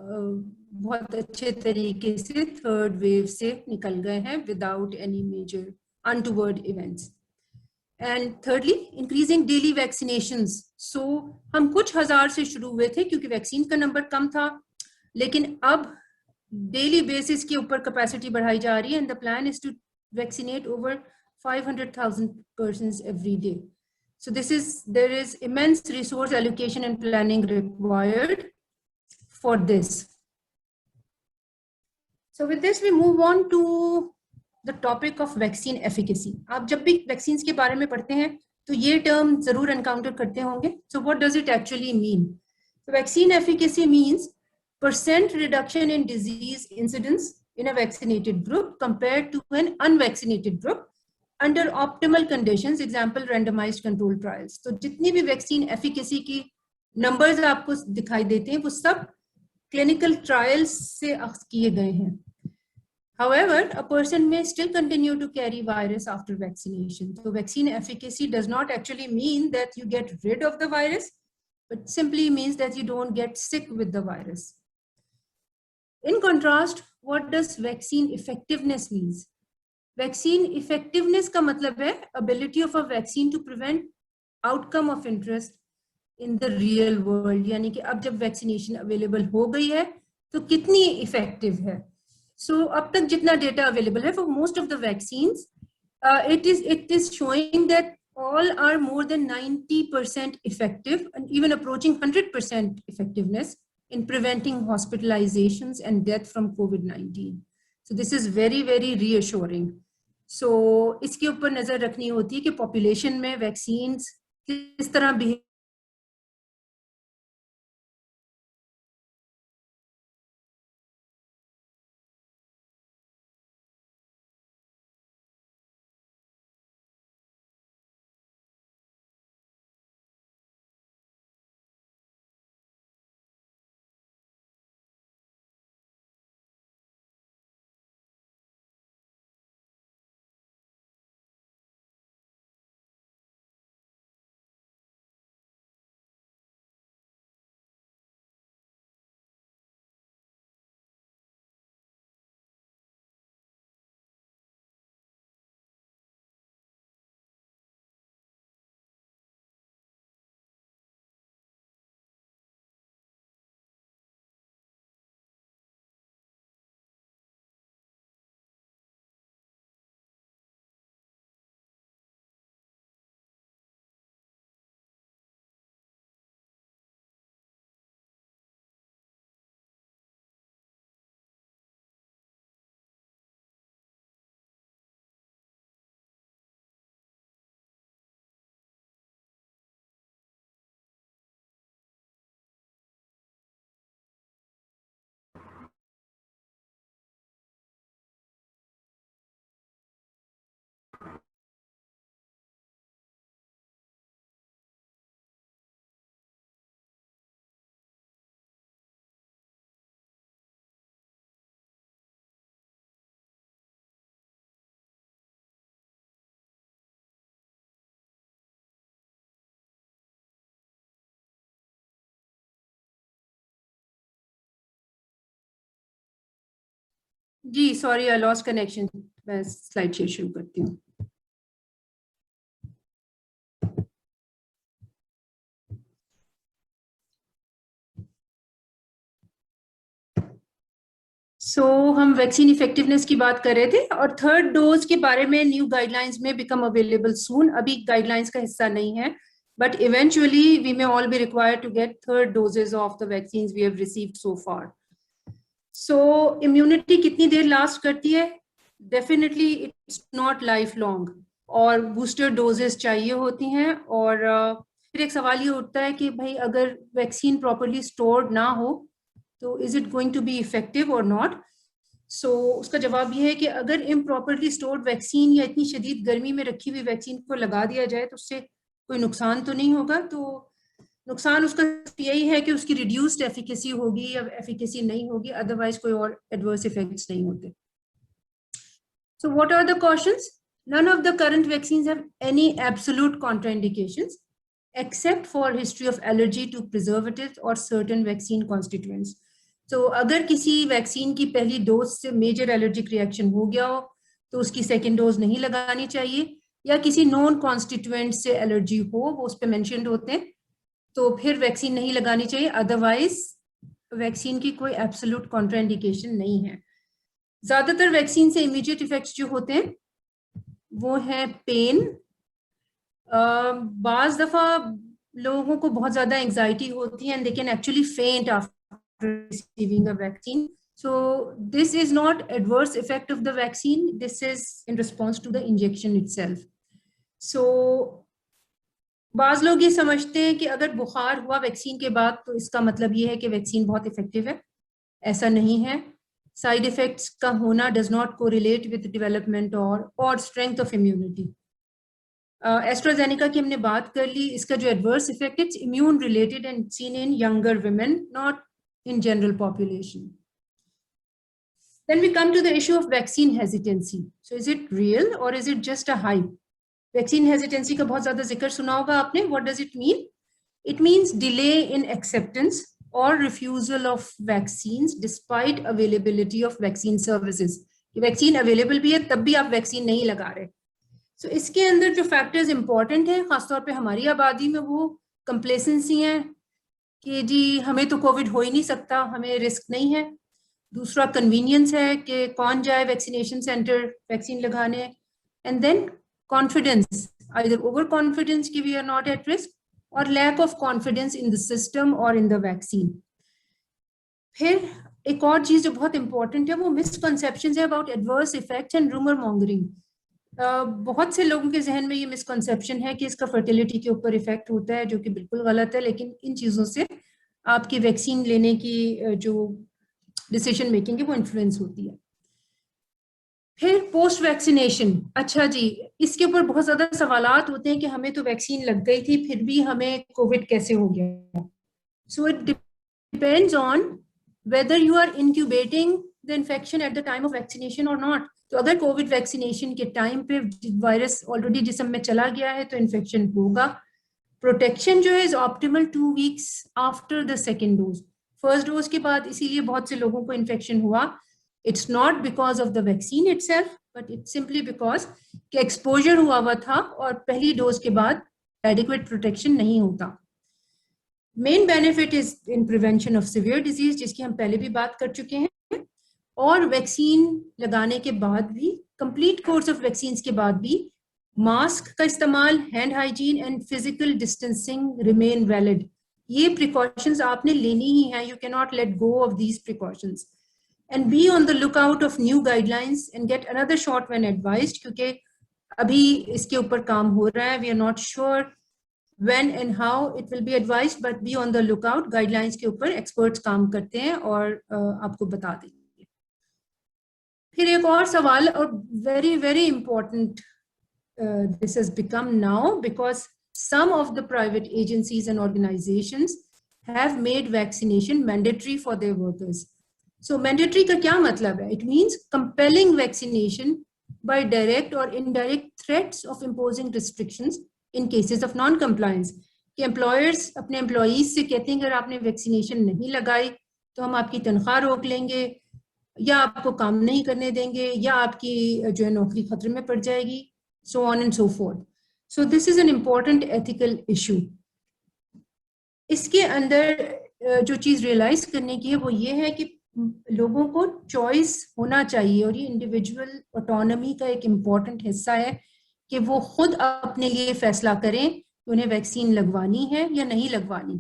बहुत अच्छे तरीके से थर्ड वेव से निकल गए हैं without any major untoward events. And thirdly, increasing daily vaccinations. So हम कुछ हजार से शुरू हुए थे क्योंकि वैक्सीन का नंबर कम था, लेकिन अब डेली बेसिस के ऊपर कैपेसिटी बढ़ाई जा रही है, and the plan is to vaccinate over 500,000 persons every day. So there is immense resource allocation and planning required for this. So with this we move on to the topic of vaccine efficacy. आप जब भी vaccines के बारे में पढ़ते हैं तो ये term जरूर encounter करते होंगे. So what does it actually mean? So vaccine efficacy means % reduction in disease incidence in a vaccinated group compared to an unvaccinated group under optimal conditions, example randomized control trials. तो जितनी भी vaccine efficacy की numbers आपको दिखाई देते हैं वो सब क्लिनिकल ट्रायल्स से किए गए हैं. However, a person may still continue to carry virus after vaccination. So vaccine efficacy does not actually mean that you get rid of the virus, but simply means that you don't get sick with the virus. In contrast, what does vaccine effectiveness means? Vaccine effectiveness का मतलब है ability of a vaccine to prevent outcome of interest in the real world, यानी कि अब जब vaccination available हो गई है तो कितनी इफेक्टिव है. सो अब तक जितना डेटा अवेलेबल है for most of the vaccines, it is showing that all are more than 90% effective and even approaching 100% effectiveness in preventing hospitalizations and death from COVID-19. So this is very, very reassuring. So इसके ऊपर नजर रखनी होती है कि population में vaccines किस तरह बिहेव. जी सॉरी, आई लॉस्ट कनेक्शन. मैं स्लाइड शेयर शुरू करती हूँ. हम वैक्सीन इफेक्टिवनेस की बात कर रहे थे और थर्ड डोज के बारे में न्यू गाइडलाइंस में बिकम अवेलेबल सून. अभी गाइडलाइंस का हिस्सा नहीं है, but eventually we may all be required to get third doses of the vaccines we have received so far. So immunity कितनी देर लास्ट करती है? Definitely it's not lifelong, और बूस्टर डोजेस चाहिए होती हैं. और फिर एक सवाल ये उठता है कि भाई अगर वैक्सीन प्रॉपरली स्टोर्ड ना हो तो is it going to be effective or not? उसका जवाब ये है कि अगर इम्प्रॉपरली स्टोर्ड वैक्सीन या इतनी शदीद गर्मी में रखी हुई वैक्सीन को लगा दिया जाए तो उससे कोई नुकसान तो नहीं होगा। तो नुकसान उसका यही है कि उसकी रिड्यूस्ड एफिकेसी होगी या एफिकेसी नहीं होगी, अदरवाइज कोई और एडवर्स इफेक्ट्स नहीं होते। So what are the cautions? None of the current vaccines have any absolute contraindications except for history of allergy to preservatives or certain vaccine constituents. So अगर किसी वैक्सीन की पहली डोज से major allergic reaction हो गया हो तो उसकी सेकेंड डोज नहीं लगानी चाहिए, या किसी नॉन कॉन्स्टिट्यूएंट से एलर्जी हो, वो उस पर मेंशन्ड होते हैं, तो फिर वैक्सीन नहीं लगानी चाहिए। अदरवाइज वैक्सीन की कोई एब्सोल्यूट कॉन्ट्राइंडिकेशन नहीं है। ज्यादातर वैक्सीन से इमीडिएट इफेक्ट्स जो होते हैं वो है पेन। बाज दफा लोगों को बहुत ज्यादा एंजाइटी होती है and they can actually faint after receiving a vaccine. So this is not adverse effect of the vaccine, this is in response to the injection itself. So बाज लोग ये समझते हैं कि अगर बुखार हुआ वैक्सीन के बाद तो इसका मतलब ये है कि वैक्सीन बहुत इफेक्टिव है। ऐसा नहीं है। साइड इफेक्ट्स का होना does not correlate with development और स्ट्रेंथ ऑफ इम्यूनिटी। एस्ट्राजेनेका की हमने बात कर ली, इसका जो adverse effect it's immune related and seen in younger women, not in general population. Then we come to the issue of vaccine hesitancy. So is it real or is it just a hype? Vaccine hesitancy का बहुत ज़्यादा जिक्र सुना होगा आपने. What does it mean? It means delay in acceptance or refusal of vaccines despite availability of vaccine services. कि vaccine available भी है तब भी आप वैक्सीन नहीं लगा रहे. So इसके अंदर जो फैक्टर्स इंपॉर्टेंट हैं खासतौर पे हमारी आबादी में वो कंप्लेसेंसी है कि जी हमें तो कोविड हो ही नहीं सकता, हमें रिस्क नहीं है. दूसरा कन्वीनियंस है कि कौन जाए वैक्सीनेशन सेंटर वैक्सीन लगाने. And then confidence, either over confidence कि we are not at risk और lack of confidence in the system और इन द वैक्सीन. फिर एक और चीज जो बहुत इंपॉर्टेंट है वो मिसकंसेप्शंस है about adverse effects and rumour mongering. बहुत से लोगों के जहन में ये मिसकंसेप्शन है कि इसका फर्टिलिटी के ऊपर इफेक्ट होता है, जो कि बिल्कुल गलत है. लेकिन इन चीज़ों से आपकी वैक्सीन लेने की जो डिसीजन मेकिंग है वो इन्फ्लुएंस होती है. फिर पोस्ट वैक्सीनेशन, अच्छा जी इसके ऊपर बहुत ज़्यादा सवालात होते हैं कि हमें तो वैक्सीन लग गई थी फिर भी हमें कोविड कैसे हो गया. So it depends on whether you are incubating the infection at the time of vaccination और नॉट. तो अगर कोविड वैक्सीनेशन के टाइम पे वायरस ऑलरेडी जिस्म में चला गया है तो इन्फेक्शन होगा. प्रोटेक्शन जो है is optimal 2 weeks after the second dose. First dose के बाद इसीलिए बहुत से लोगों को इन्फेक्शन हुआ. It's not because of the vaccine itself but it's simply because कि एक्सपोजर हुआ था और पहली डोज के बाद एडिक्वेट प्रोटेक्शन नहीं होता. Main benefit is in prevention of severe disease जिसकी हम पहले भी बात कर चुके हैं. और वैक्सीन लगाने के बाद भी, कंप्लीट कोर्स ऑफ वैक्सीन के बाद भी मास्क का इस्तेमाल, hand hygiene and physical distancing remain valid. ये प्रिकॉशंस आपने लेनी ही है. You can not let go of these precautions and be on the look out of new guidelines and get another shot when advised, क्योंकि अभी इसके ऊपर काम हो रहा है. We are not sure when and how it will be advised but be on the look out. Guidelines के ऊपर एक्सपर्ट्स काम करते हैं और आपको बता देंगे. फिर एक और सवाल, और very very important this has become now because some of the private agencies and organizations have made vaccination mandatory for their workers. So mandatory का क्या मतलब है? It means compelling vaccination by direct or indirect threats of imposing restrictions in cases of non-compliance. कि employers अपने employees से कहते हैं अगर आपने vaccination नहीं लगाई तो हम आपकी तनख्वाह रोक लेंगे या आपको काम नहीं करने देंगे या आपकी जो है नौकरी खतरे में पड़ जाएगी, so on and so forth. So this is an important ethical issue. इसके अंदर जो चीज़ रियलाइज करने की है वो ये है कि लोगों को चॉइस होना चाहिए और ये इंडिविजुअल ऑटोनॉमी का एक इम्पॉर्टेंट हिस्सा है कि वो खुद अपने लिए फैसला करें कि उन्हें वैक्सीन लगवानी है या नहीं लगवानी.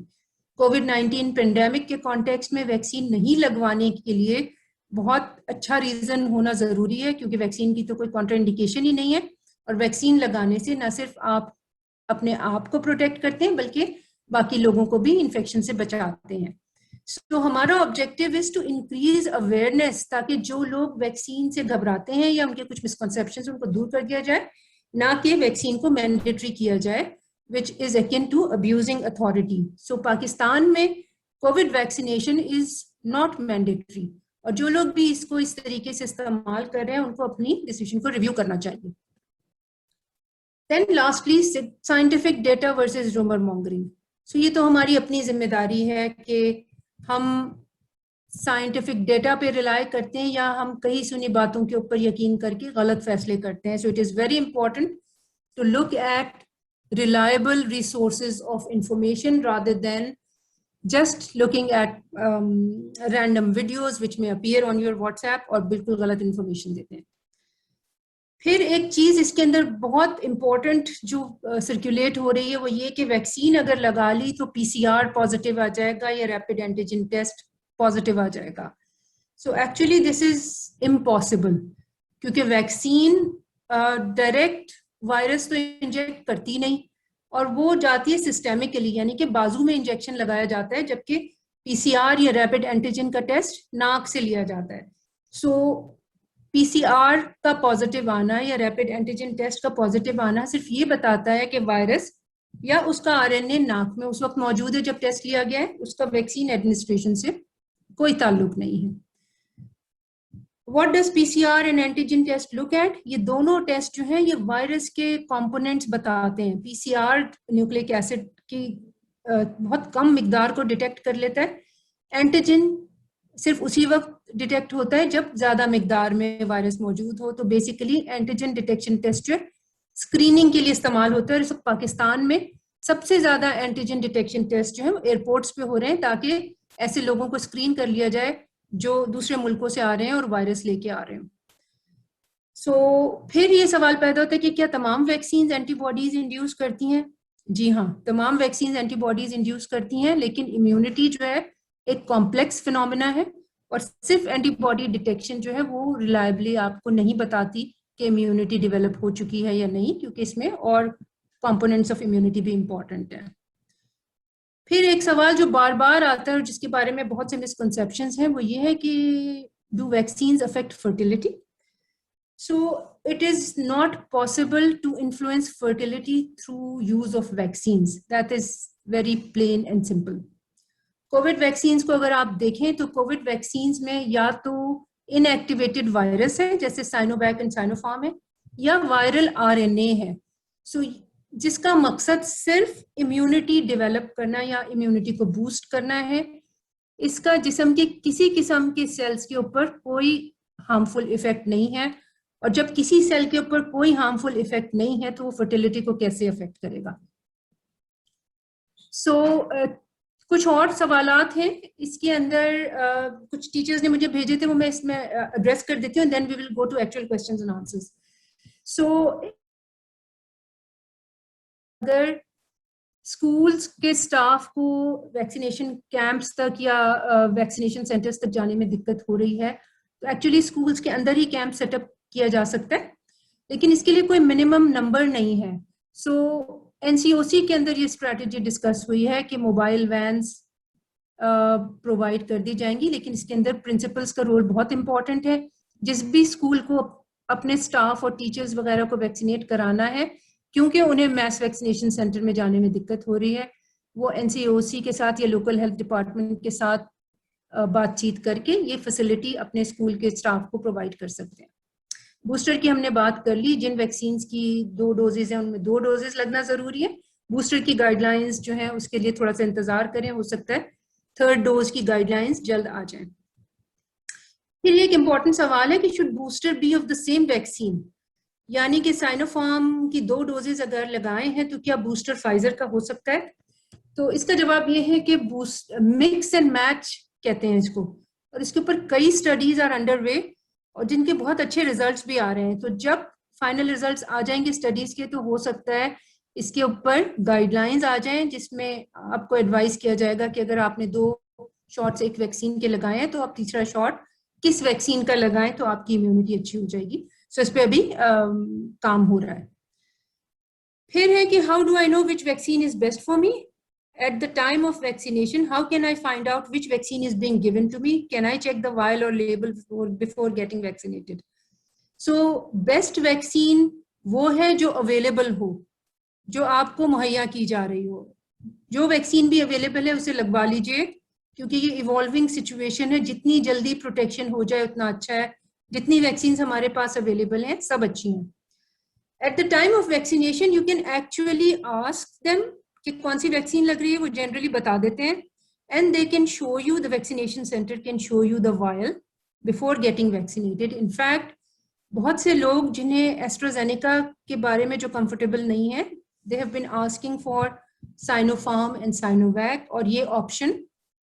कोविड-19 पेंडेमिक के कॉन्टेक्स्ट में वैक्सीन नहीं लगवाने के लिए बहुत अच्छा रीज़न होना ज़रूरी है क्योंकि वैक्सीन की तो कोई कॉन्ट्राइंडिकेशन ही नहीं है. और वैक्सीन लगाने से न सिर्फ आप अपने आप को प्रोटेक्ट करते हैं बल्कि बाकी लोगों को भी इन्फेक्शन से बचाते हैं. सो हमारा objective is to increase awareness, ताकि जो लोग वैक्सीन से घबराते हैं या उनके कुछ मिसकंसेप्शंस उनको दूर कर दिया जाए, ना कि वैक्सीन को मैंडेटरी किया जाए, which is akin to abusing authority. So Pakistan में Covid vaccination is not mandatory, और जो लोग भी इसको इस तरीके से इस्तेमाल कर रहे हैं उनको अपनी डिसीजन को रिव्यू करना चाहिए. Then lastly, scientific data versus rumour mongering. So ये तो हमारी अपनी जिम्मेदारी है कि हम साइंटिफिक डेटा पे रिलाई करते हैं या हम कहीं सुनी बातों के ऊपर यकीन करके गलत फैसले करते हैं. So it is very important to look at reliable resources of information rather than just looking at random videos which may appear on your WhatsApp और बिल्कुल गलत information देते हैं. फिर एक चीज इसके अंदर बहुत इंपॉर्टेंट जो सर्कुलेट हो रही है वो ये कि वैक्सीन अगर लगा ली तो PCR पॉजिटिव आ जाएगा या रैपिड एंटीजन टेस्ट पॉजिटिव आ जाएगा. So actually this is impossible, क्योंकि वैक्सीन डायरेक्ट वायरस तो इंजेक्ट करती नहीं, और वो जाती है सिस्टेमिकली, यानी कि बाजू में इंजेक्शन लगाया जाता है, जबकि PCR या रैपिड एंटीजन का टेस्ट नाक से लिया जाता है. सो PCR का पॉजिटिव आना या रैपिड एंटीजन टेस्ट का पॉजिटिव आना सिर्फ ये बताता है कि वायरस या उसका RNA नाक में उस वक्त मौजूद है जब टेस्ट लिया गया है, उसका वैक्सीन एडमिनिस्ट्रेशन से कोई ताल्लुक नहीं है. What does PCR and antigen test look at? ये दोनों टेस्ट जो हैं ये वायरस के कंपोनेंट्स बताते हैं. PCR न्यूक्लिक एसिड की बहुत कम मिकदार को डिटेक्ट कर लेता है. एंटीजन सिर्फ उसी वक्त डिटेक्ट होता है जब ज्यादा मिकदार में वायरस मौजूद हो. तो बेसिकली एंटीजन डिटेक्शन टेस्ट जो स्क्रीनिंग के लिए इस्तेमाल होता है. और पाकिस्तान में सबसे ज्यादा एंटीजन डिटेक्शन टेस्ट जो है एयरपोर्ट्स पे हो रहे हैं, ताकि ऐसे लोगों को स्क्रीन कर लिया जाए जो दूसरे मुल्कों से आ रहे हैं और वायरस लेके आ रहे हैं. सो फिर ये सवाल पैदा होता है कि क्या तमाम वैक्सीन एंटीबॉडीज इंड्यूस करती हैं? जी हाँ, तमाम वैक्सीन एंटीबॉडीज इंड्यूस करती हैं, लेकिन इम्यूनिटी जो है एक कॉम्प्लेक्स फिनोमिना है, और सिर्फ एंटीबॉडी डिटेक्शन जो है वो रिलायबली आपको नहीं बताती कि इम्यूनिटी डेवलप हो चुकी है या नहीं, क्योंकि इसमें और कंपोनेंट्स ऑफ इम्यूनिटी भी इंपॉर्टेंट है. फिर एक सवाल जो बार बार आता है और जिसके बारे में बहुत से मिसकंसेप्शंस हैं वो ये है कि do vaccines affect fertility? So it is not possible to influence fertility through use of vaccines. That is very plain and simple. Covid vaccines को अगर आप देखें तो कोविड वैक्सीन्स में या तो इनएक्टिवेटेड वायरस है जैसे साइनोवैक एंड साइनोफार्म है, या वायरल RNA है. सो जिसका मकसद सिर्फ इम्यूनिटी डेवलप करना या इम्यूनिटी को बूस्ट करना है. इसका जिस्म के किसी किस्म के सेल्स के ऊपर कोई हार्मफुल इफेक्ट नहीं है, और जब किसी सेल के ऊपर कोई हार्मफुल इफेक्ट नहीं है तो वो फर्टिलिटी को कैसे अफेक्ट करेगा? सो कुछ और सवालात हैं इसके अंदर, कुछ टीचर्स ने मुझे भेजे थे, वो मैं इसमें एड्रेस कर देती हूँ, then we will go to actual questions and answers. So अगर स्कूल्स के स्टाफ को वैक्सीनेशन कैंप्स तक या वैक्सीनेशन सेंटर्स तक जाने में दिक्कत हो रही है तो एक्चुअली स्कूल्स के अंदर ही कैंप सेटअप किया जा सकता है, लेकिन इसके लिए कोई मिनिमम नंबर नहीं है. सो NCOC के अंदर ये स्ट्रैटेजी डिस्कस हुई है कि मोबाइल वैन्स प्रोवाइड कर दी जाएंगी, लेकिन इसके अंदर प्रिंसिपल्स का रोल बहुत इंपॉर्टेंट है. जिस भी स्कूल को अपने स्टाफ और टीचर्स वगैरह को वैक्सीनेट कराना है, क्योंकि उन्हें मैस वैक्सीनेशन सेंटर में जाने में दिक्कत हो रही है, वो NCOC के साथ या लोकल हेल्थ डिपार्टमेंट के साथ बातचीत करके ये फैसिलिटी अपने स्कूल के स्टाफ को प्रोवाइड कर सकते हैं. बूस्टर की हमने बात कर ली. जिन वैक्सीन की 2 डोजेज हैं उनमें 2 डोजेज लगना जरूरी है. बूस्टर की गाइडलाइंस जो है उसके लिए थोड़ा सा इंतजार करें, हो सकता है 3rd डोज की गाइडलाइंस जल्द आ जाए. फिर एक इम्पॉर्टेंट सवाल है कि should booster be of the same vaccine, यानी कि साइनोफार्म की 2 डोजेज अगर लगाए हैं तो क्या बूस्टर फाइजर का हो सकता है? तो इसका जवाब ये है कि मिक्स एंड मैच कहते हैं इसको, और इसके ऊपर कई स्टडीज आर अंडर वे और जिनके बहुत अच्छे रिजल्ट्स भी आ रहे हैं. तो जब फाइनल रिजल्ट्स आ जाएंगे स्टडीज के तो हो सकता है इसके ऊपर गाइडलाइंस आ जाएं जिसमें आपको एडवाइस किया जाएगा कि अगर आपने 2 शॉट्स एक वैक्सीन के लगाए हैं तो आप तीसरा शॉट किस वैक्सीन का लगाएं तो आपकी इम्यूनिटी अच्छी हो जाएगी. सो इस पे अभी काम हो रहा है. फिर है कि how do I know which vaccine is best for me? at the time of vaccination, how can I find out which vaccine is being given to me? Can I check the vial or label before getting vaccinated? So best vaccine वो है जो available हो, जो आपको मुहैया की जा रही हो. जो वैक्सीन भी अवेलेबल है उसे लगवा लीजिए, क्योंकि ये इवॉल्विंग सिचुएशन है. जितनी जल्दी प्रोटेक्शन हो जाए उतना अच्छा है. जितनी वैक्सीन हमारे पास अवेलेबल हैं सब अच्छी हैं. At the time of vaccination, you can actually ask them कि कौन सी वैक्सीन लग रही है, वो जनरली बता देते हैं. And they can show you, the vaccination center can show you the vial before getting vaccinated. In fact, बहुत से लोग जिन्हें एस्ट्राजेनेका के बारे में जो कंफर्टेबल नहीं है, they have been asking for Sinopharm and Sinovac, और ये ऑप्शन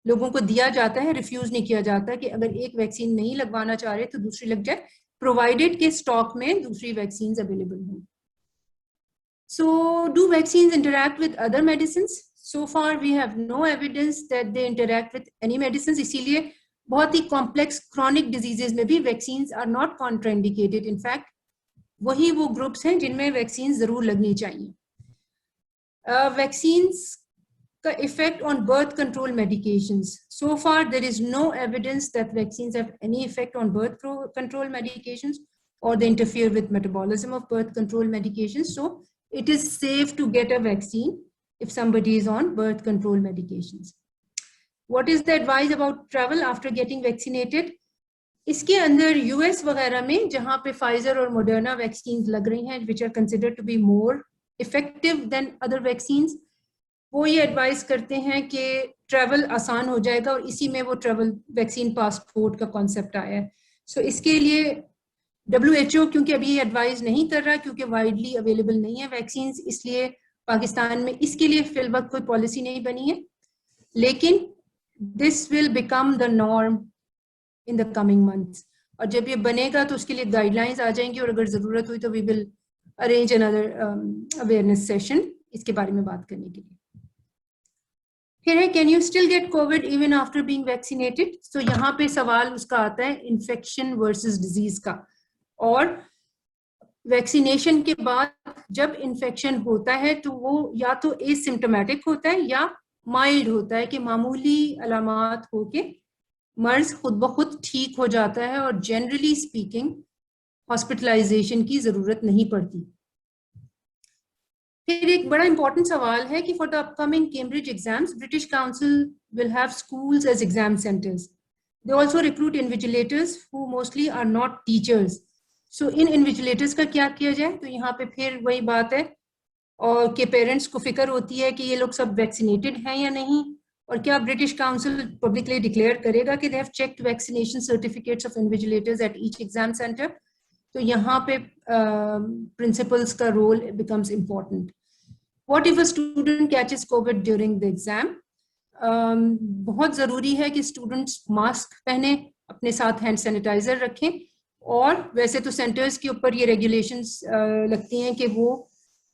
लोगों को दिया जाता है, रिफ्यूज नहीं किया जाता कि अगर एक वैक्सीन नहीं लगवाना चाह रहे तो दूसरी लग जाए, प्रोवाइडेड के स्टॉक में दूसरी वैक्सीन अवेलेबल हो. So do vaccines interact with other medicines? So far we have no evidence that they interact with any medicines. इसीलिए बहुत ही complex chronic diseases में भी vaccines are not contraindicated. In fact, वही वो groups हैं जिनमें vaccines जरूर लगनी चाहिए. Vaccines का effect on birth control medications. So far there is no evidence that vaccines have any effect on birth control medications or they interfere with metabolism of birth control medications. So it is safe to get a vaccine if somebody is on birth control medications. What is the advice about travel after getting vaccinated? इसके अंदर US वगैरह में जहाँ पे Pfizer और Moderna vaccines लग रही हैं, which are considered to be more effective than other vaccines, वो ये एडवाइस करते हैं कि ट्रैवल आसान हो जाएगा और इसी में वो ट्रैवल वैक्सीन पासपोर्ट का कॉन्सेप्ट आया है. सो इसके लिए WHO क्योंकि अभी ये एडवाइस नहीं कर रहा क्योंकि वाइडली अवेलेबल नहीं है वैक्सीन, इसलिए पाकिस्तान में इसके लिए फिल वक्त कोई पॉलिसी नहीं बनी है. लेकिन this will become the norm in the coming months, और जब ये बनेगा तो उसके लिए गाइडलाइंस आ जाएंगी और अगर ज़रूरत हुई तो we will arrange another awareness session इसके बारे में बात करने के लिए. फिर है, can you still get COVID even after being vaccinated? So यहाँ पे सवाल उसका आता है इन्फेक्शन वर्सेस डिजीज का. और वैक्सीनेशन के बाद जब इन्फेक्शन होता है तो वो या तो एसिम्प्टोमेटिक होता है या माइल्ड होता है कि मामूली अलामात होके मर्ज खुद ब खुद ठीक हो जाता है और जनरली स्पीकिंग हॉस्पिटलाइजेशन की जरूरत नहीं पड़ती. फिर एक बड़ा इंपॉर्टेंट सवाल है कि for the upcoming Cambridge exams British Council will have schools as exam centres. They also recruit invigilators who mostly are not teachers. So इन इन्विजिलेटर्स का क्या किया जाए? तो यहाँ पे फिर वही बात है और कि पेरेंट्स को फिक्र होती है कि ये लोग सब वैक्सीनेटेड हैं या नहीं, और क्या ब्रिटिश काउंसिल पब्लिकली डिक्लेयर करेगा कि they have checked vaccination certificates of invigilators at each exam centre. तो यहाँ पे प्रिंसिपल्स का role becomes important. What if a student catches covid during the exam? बहुत ज़रूरी है कि स्टूडेंट्स मास्क पहने, अपने साथ हैंड सैनिटाइजर रखें, और वैसे तो सेंटर्स के ऊपर ये रेगुलेशंस लगती हैं कि वो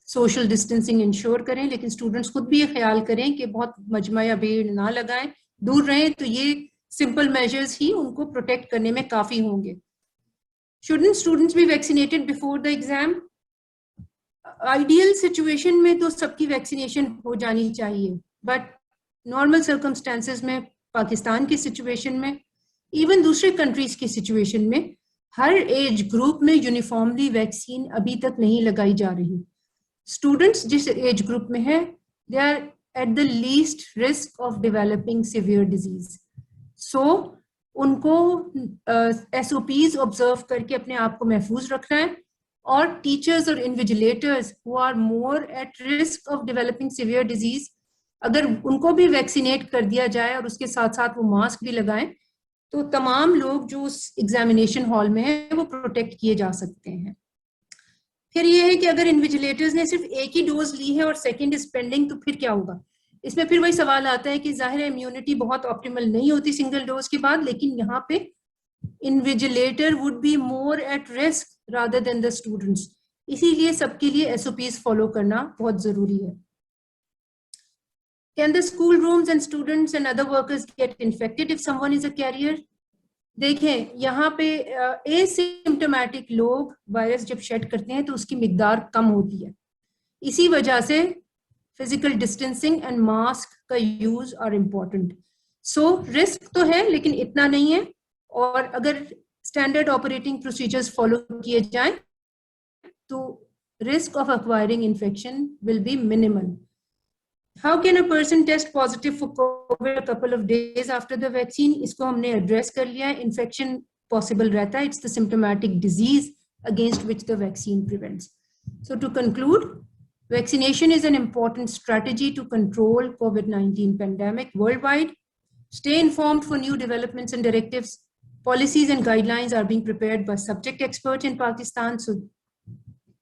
सोशल डिस्टेंसिंग इंश्योर करें, लेकिन स्टूडेंट्स खुद भी ये ख्याल करें कि बहुत मजमा या भीड़ ना लगाएं, दूर रहें. तो ये सिंपल मेजर्स ही उनको प्रोटेक्ट करने में काफ़ी होंगे. Shouldn't students be vaccinated before the exam? Ideal situation में तो सबकी वैक्सीनेशन हो जानी चाहिए, बट नॉर्मल सर्कमस्टांसेस में, पाकिस्तान की सिचुएशन में, इवन दूसरे कंट्रीज की सिचुएशन में, हर एज ग्रुप में यूनिफॉर्मली वैक्सीन अभी तक नहीं लगाई जा रही. स्टूडेंट्स जिस एज ग्रुप में है, they are at the least risk of developing severe disease. So उनको SOPs ऑब्जर्व करके अपने आप को महफूज रखना है, और टीचर्स और invigilators who are more at risk of developing severe disease, अगर उनको भी वैक्सीनेट कर दिया जाए और उसके साथ साथ वो मास्क भी लगाएं, तो तमाम लोग जो उस एग्जामिनेशन हॉल में है वो प्रोटेक्ट किए जा सकते हैं. फिर ये है कि अगर इन्विजिलेटर्स ने सिर्फ एक ही डोज ली है और सेकेंड इज पेंडिंग, तो फिर क्या होगा? इसमें फिर वही सवाल आता है कि जाहिर है इम्यूनिटी बहुत ऑप्टिमल नहीं होती सिंगल डोज के बाद, लेकिन यहाँ पे invigilator would be more at risk rather than the students. इसीलिए सबके लिए SOPs फॉलो करना बहुत जरूरी है. Can the school rooms and students and other workers get infected if someone is a carrier? देखें, यहाँ पे एसिम्प्टोमेटिक लोग वायरस जब शेड करते हैं तो उसकी मिकदार कम होती है. इसी वजह से physical distancing and mask का use are important. So risk तो है लेकिन इतना नहीं है, और अगर standard operating procedures follow किए जाएं तो risk of acquiring infection will be minimal. How can a person test positive for COVID a couple of days after the vaccine? इसको हमने address कर लिया है. Infection possible रहता है. It's the symptomatic disease against which the vaccine prevents. So to conclude, vaccination is an important strategy to control COVID-19 pandemic worldwide. Stay informed for new developments and directives. Policies and guidelines are being prepared by subject experts in Pakistan, so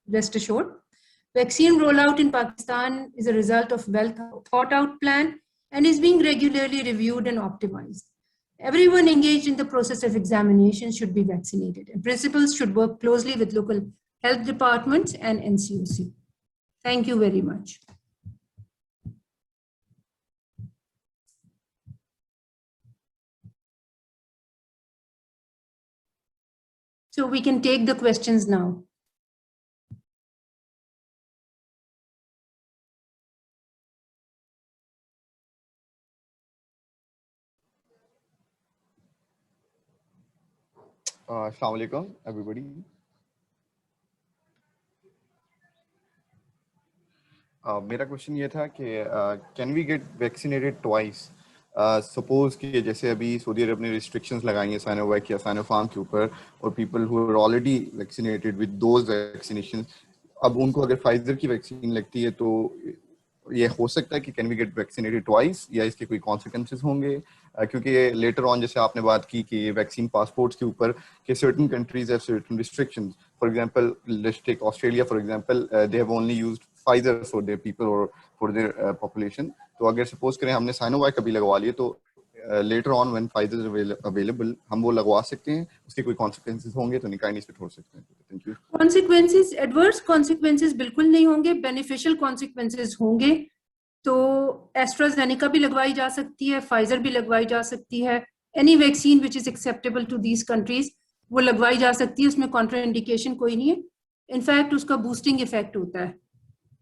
rest assured. Vaccine rollout in Pakistan is a result of well thought out plan and is being regularly reviewed and optimized. Everyone engaged in the process of examination should be vaccinated, and principals should work closely with local health departments and NCOC. Thank you very much. So we can take the questions now. Assalamu alaikum, everybody. मेरा question ये था कि can we get vaccinated twice? Suppose कि जैसे अभी Saudi अरब ने restrictions लगाई हैं साइनोवैक या साइनोफार्म के ऊपर, और people who are already vaccinated with those vaccination, अब उनको अगर फाइजर की वैक्सीन लगती है तो ये हो सकता है कि can we get vaccinated twice, या इसके कोई कॉन्सिक्वेंसेस होंगे? क्योंकि लेटर ऑन जैसे आपने बात की कि वैक्सीन पासपोर्ट्स के ऊपर कि certain countries have certain restrictions. For example, let's take Australia for example, they have only used Pfizer for their people और फॉर देयर पॉपुलेशन. तो अगर सपोज करें हमने साइनोवैक अभी लगवा लिए, तो later on when Pfizer is available हम वो लगवा सकते हैं, उसके कोई कॉन्सिक्वेंसेस होंगे तो निकाय नहीं छोड़ सकते हैं? Thank you. Consequences, adverse consequences बिल्कुल नहीं होंगे, बेनिफिशियल कॉन्सिक्वेंसेस होंगे. तो एस्ट्राजेनेका भी लगवाई जा सकती है, फाइजर भी लगवाई जा सकती है, any vaccine which is acceptable to these countries वो लगवाई जा सकती है, उसमें कॉन्ट्राइंडिकेशन कोई नहीं है. इनफैक्ट उसका बूस्टिंग इफेक्ट होता है.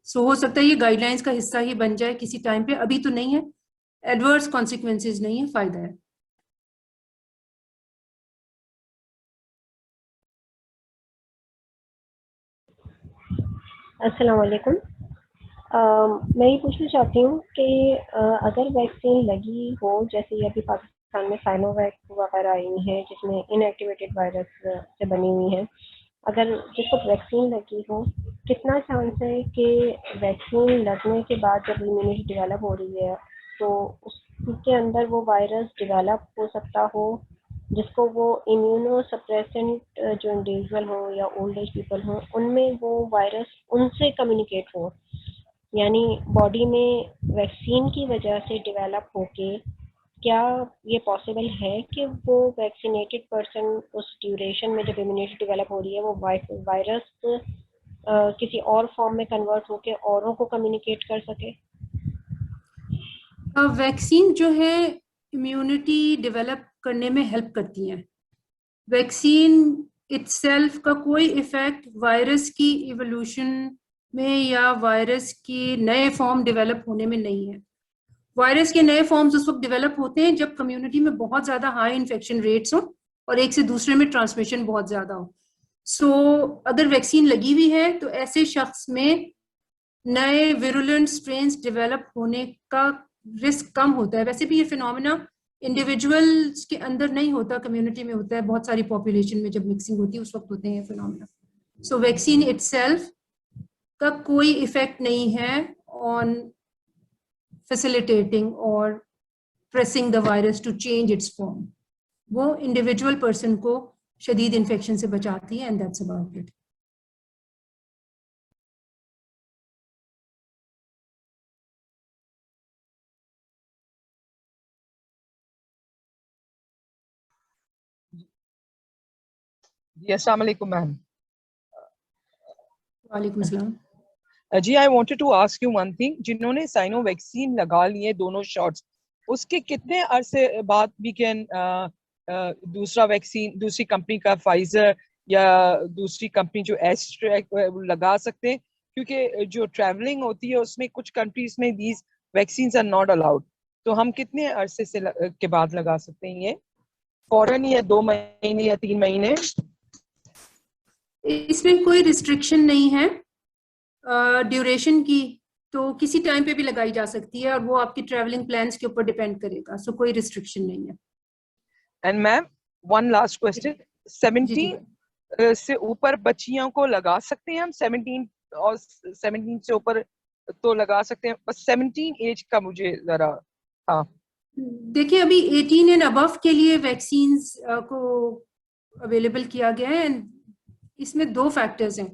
सो हो सकता है ये गाइडलाइंस का हिस्सा ही बन जाए किसी टाइम पे, अभी तो नहीं है. एडवर्स कॉन्सिक्वेंसेस नहीं है, फायदा है. अस्सलाम वालेकुम. मैं ये पूछना चाहती हूँ कि अगर वैक्सीन लगी हो, जैसे अभी पाकिस्तान में साइनोवैक वगैरह आई हैं जिसमें इनएक्टिवेटेड वायरस से बनी हुई हैं, अगर जिसको वैक्सीन लगी हो, कितना चांस है कि वैक्सीन लगने के बाद जब इम्यूनिटी डेवलप हो रही है तो उसके अंदर वो वायरस डेवलप हो सकता हो जिसको वो इम्यूनो सप्रेसेंट जो इंडिविजुअल हो या ओल्ड एज पीपल हो उनमें वो वायरस उनसे कम्युनिकेट हो, यानी बॉडी में वैक्सीन की वजह से डेवलप होके क्या ये पॉसिबल है कि वो वैक्सीनेटेड पर्सन उस ड्यूरेशन में जब इम्यूनिटी डेवलप हो रही है वो वायरस किसी और फॉर्म में कन्वर्ट होके औरों को कम्युनिकेट कर सके? वैक्सीन जो है इम्यूनिटी डेवलप करने में हेल्प करती हैं. वैक्सीन इटसेल्फ का कोई इफेक्ट वायरस की इवोल्यूशन में या वायरस की नए फॉर्म डेवलप होने में नहीं है. वायरस के नए फॉर्म्स उस वक्त डेवलप होते हैं जब कम्युनिटी में बहुत ज़्यादा हाई इन्फेक्शन रेट्स हो और एक से दूसरे में ट्रांसमिशन बहुत ज़्यादा हो. सो अगर वैक्सीन लगी हुई है तो ऐसे शख्स में नए विरुलेंट स्ट्रेन्स डेवलप होने का रिस्क कम होता है. वैसे भी ये फिनोमेना इंडिविजुअल्स के अंदर नहीं होता, कम्युनिटी में होता है. बहुत सारी पॉपुलेशन में जब मिक्सिंग होती है उस वक्त होते हैं ये फिनोमेना. सो वैक्सीन इटसेल्फ का कोई इफेक्ट नहीं है on facilitating or pressing the virus to change its form. वो individual person को शदीद infection से बचाती है, and that's about it. अस्सलाम वालेकुम मैम. वालेकुम सलाम. जी, I wanted to ask you one thing. जिन्होंने साइनो वैक्सीन लगा लिए दोनों शॉट्स, उसके कितने अरसे बाद वी कैन दूसरा वैक्सीन, दूसरी कंपनी का फाइजर या दूसरी कंपनी जो एस्ट्रा लगा सकते हैं? क्योंकि जो ट्रैवलिंग होती है उसमें कुछ कंट्रीज में these vaccines are not allowed. तो हम कितने अरसे से के बाद लगा सकते हैं ये? फौरन या 2 महीने या 3 महीने? इसमें कोई रिस्ट्रिक्शन नहीं है ड्यूरेशन की, तो किसी टाइम पे भी लगाई जा सकती है और वो आपकी ट्रैवलिंग प्लान्स के ऊपर डिपेंड करेगा, सो कोई रिस्ट्रिक्शन नहीं है। And ma'am one last question, 17 से ऊपर बच्चियों को लगा सकते हैं हम? 17 और 17 से ऊपर तो लगा सकते हैं, बस 17 एज का मुझे जरा। हाँ देखिए अभी 18 एंड अबव के लिए वैक्सीन्स को अवेलेबल किया गया है एंड इसमें 2 फैक्टर्स हैं।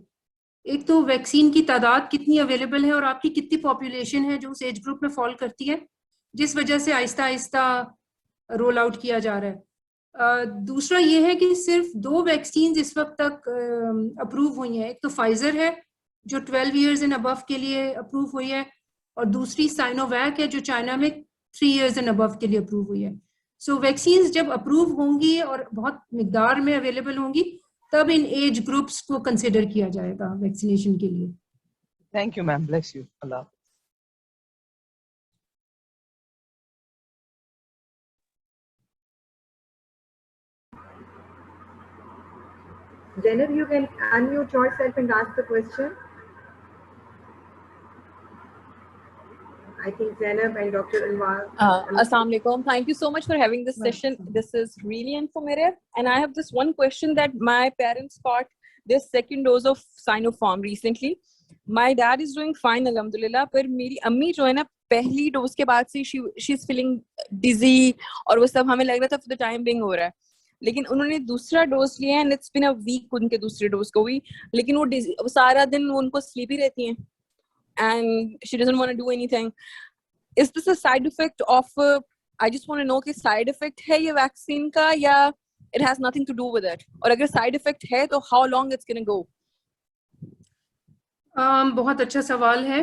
एक तो वैक्सीन की तादाद कितनी अवेलेबल है और आपकी कितनी पॉपुलेशन है जो उस एज ग्रुप में फॉल करती है, जिस वजह से आहिस्ता आहिस्ता रोल आउट किया जा रहा है। दूसरा ये है कि सिर्फ 2 वैक्सीन इस वक्त तक अप्रूव हुई हैं। एक तो फाइजर है जो 12 इयर्स एंड अबव के लिए अप्रूव हुई है और दूसरी साइनोवैक है जो चाइना में 3 इयर्स एंड अबव के लिए अप्रूव हुई है। सो वैक्सीन जब अप्रूव होंगी और बहुत मिकदार में अवेलेबल होंगी तब इन एज ग्रुप्स को कंसिडर किया जाएगा वैक्सीनेशन के लिए। Thank you ma'am, bless you, Allah. Zainab, you can unmute yourself and ask the question. I think Zainab and Dr. Anwar. Assalamu alaikum. Thank you so much for having this session. This is really informative. And I have this one question that my parents got their second dose of Sinopharm recently. My dad is doing fine, alhamdulillah. पर मेरी अम्मी जो है ना पहली dose के बाद से she's feeling dizzy और वो सब हमें लग रहा था for the time being हो रहा है, लेकिन उन्होंने दूसरा डोज लिया and it's been a week उनके दूसरे डोज को हुई, लेकिन वो सारा दिन वो उनको स्लीपी रहती हैं and she doesn't want to do anything. Is this a side effect of I just want to know कि side effect है ये वैक्सीन का या it has nothing to do with it, और अगर side effect है तो how long it's going to go? बहुत अच्छा सवाल है।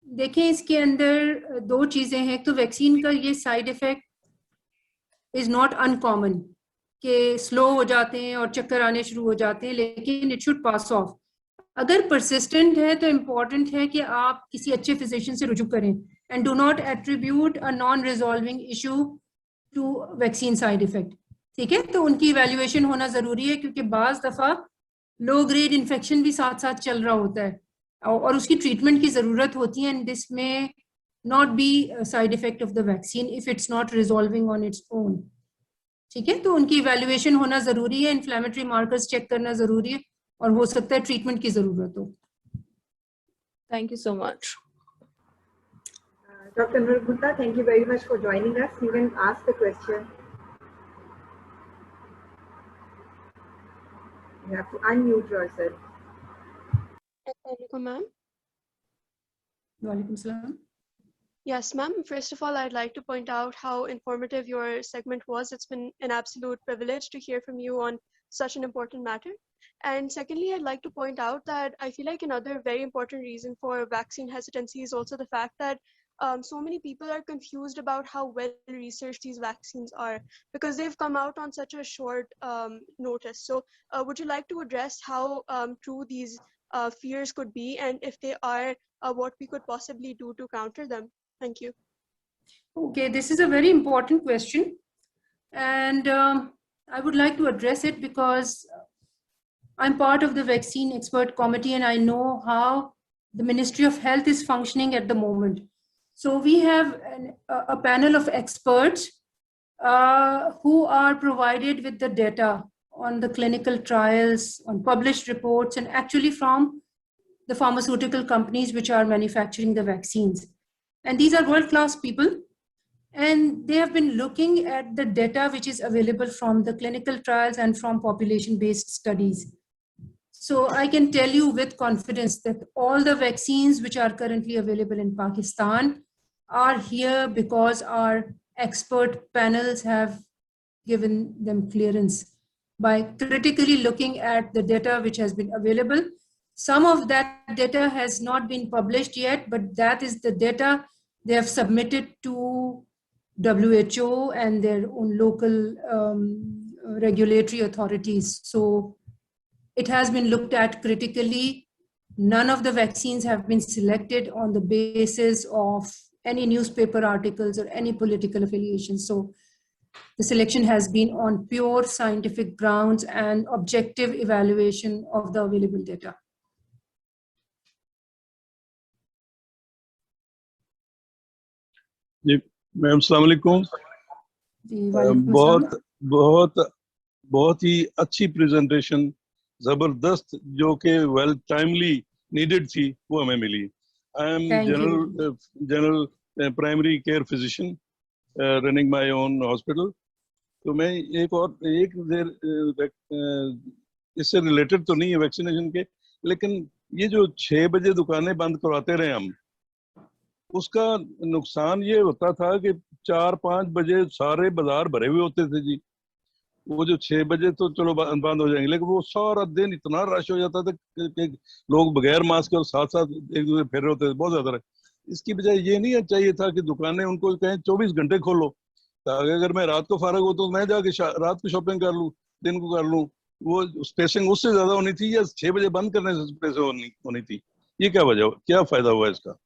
देखिए इसके अंदर 2 चीजें हैं। एक तो वैक्सीन का ये side effect is not uncommon कि स्लो हो जाते हैं और चक्कर आने शुरू हो जाते हैं, लेकिन इट शुड पास ऑफ। अगर परसिस्टेंट है तो इम्पॉर्टेंट है कि आप किसी अच्छे फिजिशियन से रुजू करें and do not attribute a non resolving issue to vaccine side effect. ठीक है, तो उनकी इवैल्यूएशन होना जरूरी है क्योंकि बाज दफा लो ग्रेड इन्फेक्शन भी साथ साथ चल रहा होता है और उसकी ट्रीटमेंट की जरूरत होती है एंड दिस में not be side effect of the vaccine if it's not resolving on its own. ठीक है, तो उनकी इवैल्यूएशन होना जरूरी है, इन्फ्लेमेटरी मार्कर्स चेक करना जरूरी है और हो सकता है ट्रीटमेंट की जरूरत हो। Thank you so much. Dr. Nur Gupta, thank you very much for joining us. You can ask the question. You have to unmute yourself. Assalamualaikum, ma'am. Walaikum salam. Yes, ma'am. First of all, I'd like to point out how informative your segment was. It's been an absolute privilege to hear from you on such an important matter. And secondly, I'd like to point out that I feel like another very important reason for vaccine hesitancy is also the fact that so many people are confused about how well researched these vaccines are because they've come out on such a short notice. So would you like to address how true these fears could be, and if they are, what we could possibly do to counter them? Thank you. Okay, this is a very important question and I would like to address it because I'm part of the vaccine expert committee and I know how the Ministry of Health is functioning at the moment. So we have a panel of experts who are provided with the data on the clinical trials, on published reports, and actually from the pharmaceutical companies which are manufacturing the vaccines. And these are world-class people. And they have been looking at the data which is available from the clinical trials and from population-based studies. So I can tell you with confidence that all the vaccines which are currently available in Pakistan are here because our expert panels have given them clearance by critically looking at the data which has been available. Some of that data has not been published yet, but that is the data they have submitted to WHO and their own local regulatory authorities. So it has been looked at critically None of the vaccines have been selected on the basis of any newspaper articles or any political affiliation. So the selection has been on pure scientific grounds and objective evaluation of the available data. जी ma'am अस्सलाम वालेकुम। बहुत ही अच्छी presentation, जबरदस्त, जो कि well timely needed थी, वो हमें मिली। I am general primary care physician running my own hospital. तो मैं इससे रिलेटेड तो नहीं है वैक्सीनेशन के, लेकिन ये जो 6 बजे दुकानें बंद करवाते रहे हम, उसका नुकसान ये होता था कि 4-5 बजे सारे बाजार भरे हुए होते थे जी। वो जो 6 बजे तो चलो बंद हो जाएंगे, लेकिन वो सारा दिन इतना रश हो जाता था कि लोग बगैर मास्क और साथ साथ एक दूसरे फिर रहे होते थे, बहुत ज्यादा। इसकी बजाय ये नहीं चाहिए था कि दुकानें उनको कहें 24 घंटे खोलो, ताकि अगर मैं रात को फारग हो तो मैं जाके रात को शॉपिंग कर लूँ, दिन को कर लूँ। वो स्पेसिंग उससे ज्यादा होनी थी या 6 बजे बंद करने से स्पेसिंग होनी थी? ये क्या वजह, क्या फायदा हुआ इसका?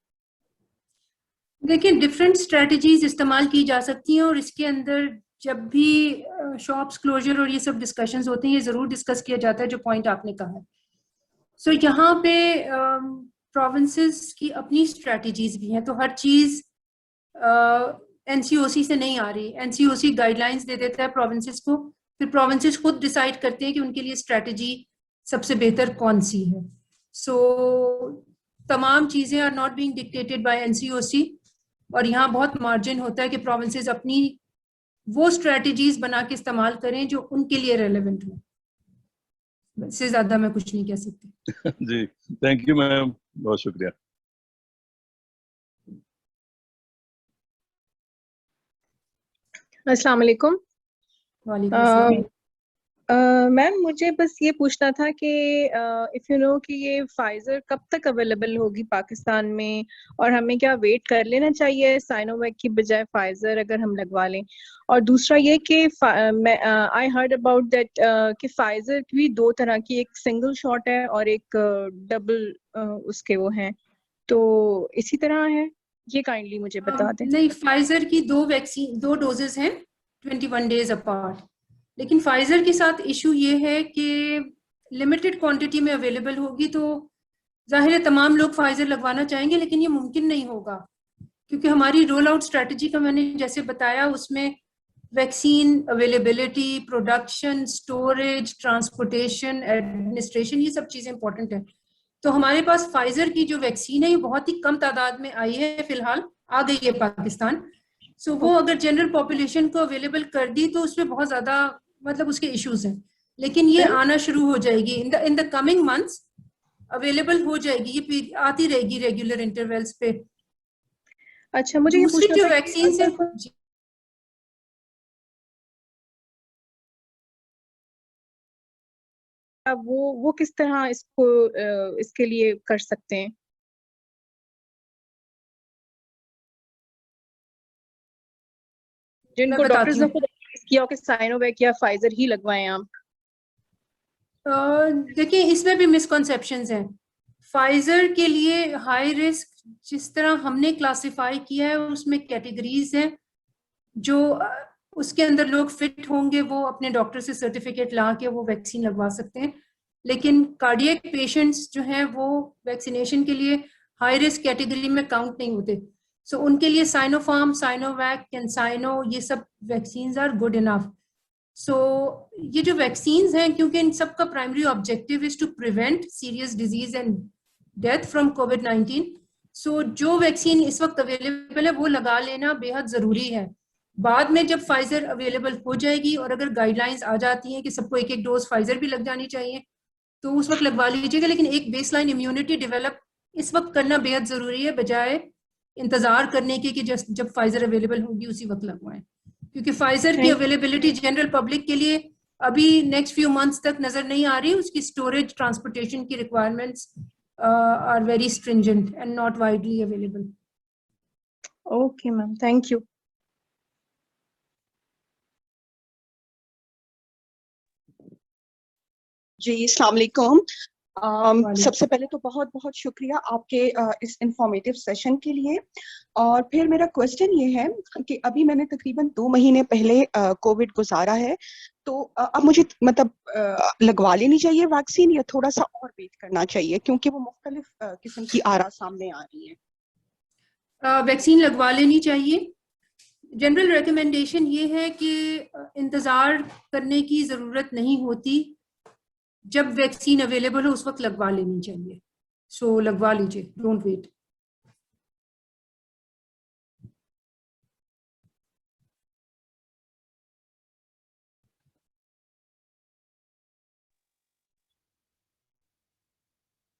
देखिए, डिफरेंट स्ट्रेटजीज इस्तेमाल की जा सकती हैं, और इसके अंदर जब भी शॉप्स क्लोजर और ये सब डिस्कशंस होते हैं, ये जरूर डिस्कस किया जाता है जो पॉइंट आपने कहा है। सो यहाँ पे प्रोविंसेस की अपनी स्ट्रेटजीज भी हैं, तो हर चीज एनसीओसी से नहीं आ रही। एनसीओसी गाइडलाइंस दे देता है प्रोविंसेस को, फिर प्रोविंसेस खुद डिसाइड करते हैं कि उनके लिए स्ट्रेटजी सबसे बेहतर कौन सी है। सो तमाम चीजें are not being dictated by NCOC, और यहाँ बहुत मार्जिन होता है कि प्रोविंसेस अपनी वो स्ट्रेटजीज बना के इस्तेमाल करें जो उनके लिए रेलेवेंट हो। इससे ज्यादा मैं कुछ नहीं कह सकती। जी थैंक यू मैम, बहुत शुक्रिया। अस्सलाम वालेकुम। मैम मुझे बस ये पूछना था कि इफ़ यू नो कि ये फाइजर कब तक अवेलेबल होगी पाकिस्तान में, और हमें क्या वेट कर लेना चाहिए साइनोवैक की बजाय फाइजर अगर हम लगवा लें? और दूसरा ये कि आई हर्ड अबाउट दैट कि फाइजर की भी 2 तरह की, एक सिंगल शॉट है और एक डबल उसके वो हैं, तो इसी तरह है? ये काइंडली मुझे बता दें। नहीं, फाइजर की 2 डोजेस हैं 21 डेज अपार्ट, लेकिन फाइजर के साथ इशू ये है कि लिमिटेड क्वांटिटी में अवेलेबल होगी, तो जाहिर है तमाम लोग फाइजर लगवाना चाहेंगे, लेकिन ये मुमकिन नहीं होगा, क्योंकि हमारी रोल आउट स्ट्रेटजी का मैंने जैसे बताया, उसमें vaccine availability, production, storage, transportation, administration, ये सब चीजें इंपॉर्टेंट है। तो हमारे पास फाइजर की जो वैक्सीन है ये बहुत ही कम तादाद में आई है, फिलहाल आ गई है पाकिस्तान। सो वो अगर जनरल पॉपुलेशन को अवेलेबल कर दी तो उसमें बहुत ज्यादा मतलब उसके इश्यूज हैं, लेकिन ये आना शुरू हो जाएगी in the coming months, available हो जाएगी, ये आती रहेगी रेगुलर इंटरवल्स पे। अच्छा, मुझे ये पूछना जो वैक्सीन से वो किस तरह इसको इसके लिए कर सकते हैं? जिनको डॉक्टर्स ने खुद किया हो कि साइनोवैक या फाइजर ही लगवाएं आप? देखिए, इसमें भी मिसकॉन्सेप्शंस हैं। फाइजर के लिए हाई रिस्क जिस तरह हमने क्लासिफाई किया है उसमें कैटेगरीज हैं, जो उसके अंदर लोग फिट होंगे वो अपने डॉक्टर से सर्टिफिकेट ला के वो वैक्सीन लगवा सकते हैं, लेकिन कार्डियक पेशेंट्स जो हैं वो वैक्सीनेशन के लिए हाई रिस्क कैटेगरी में काउंट नहीं होते। सो उनके लिए साइनोफार्म, साइनोवैक, कैंसाइनो, ये सब vaccines are good enough. So ये जो वैक्सीन्स हैं, क्योंकि इन सब का primary objective is to prevent serious disease and death from कोविड-19, सो जो वैक्सीन इस वक्त अवेलेबल है वो लगा लेना बेहद जरूरी है। बाद में जब फाइजर अवेलेबल हो जाएगी और अगर गाइडलाइंस आ जाती हैं कि सबको 1-1 डोज फाइजर भी लग जानी चाहिए तो उस वक्त लगवा लीजिएगा, लेकिन एक बेसलाइन इम्यूनिटी डेवलप इस वक्त करना बेहद जरूरी है, बजाय इंतजार करने के कि जब फाइजर अवेलेबल होगी उसी वक्त लगवाएं, क्योंकि फाइजर की अवेलेबिलिटी जनरल पब्लिक के लिए अभी नेक्स्ट फ्यू मंथ्स तक नजर नहीं आ रही। उसकी स्टोरेज, ट्रांसपोर्टेशन की requirements are very stringent and not widely available. Okay ma'am, thank you. जी अस्सलाम वालेकुम। सबसे पहले तो बहुत बहुत शुक्रिया आपके इस इंफॉर्मेटिव सेशन के लिए। और फिर मेरा क्वेश्चन ये है कि अभी मैंने तकरीबन 2 महीने पहले कोविड गुजारा है, तो अब मुझे मतलब लगवा लेनी चाहिए वैक्सीन या थोड़ा सा और वेट करना चाहिए, क्योंकि वो मुख्तलिफ किस्म की आरा सामने आ रही है। वैक्सीन लगवा लेनी चाहिए। जनरल रिकमेंडेशन ये है कि इंतज़ार करने की ज़रूरत नहीं होती, जब वैक्सीन अवेलेबल हो उस वक्त लगवा लेनी चाहिए। सो लगवा लीजिए, don't wait.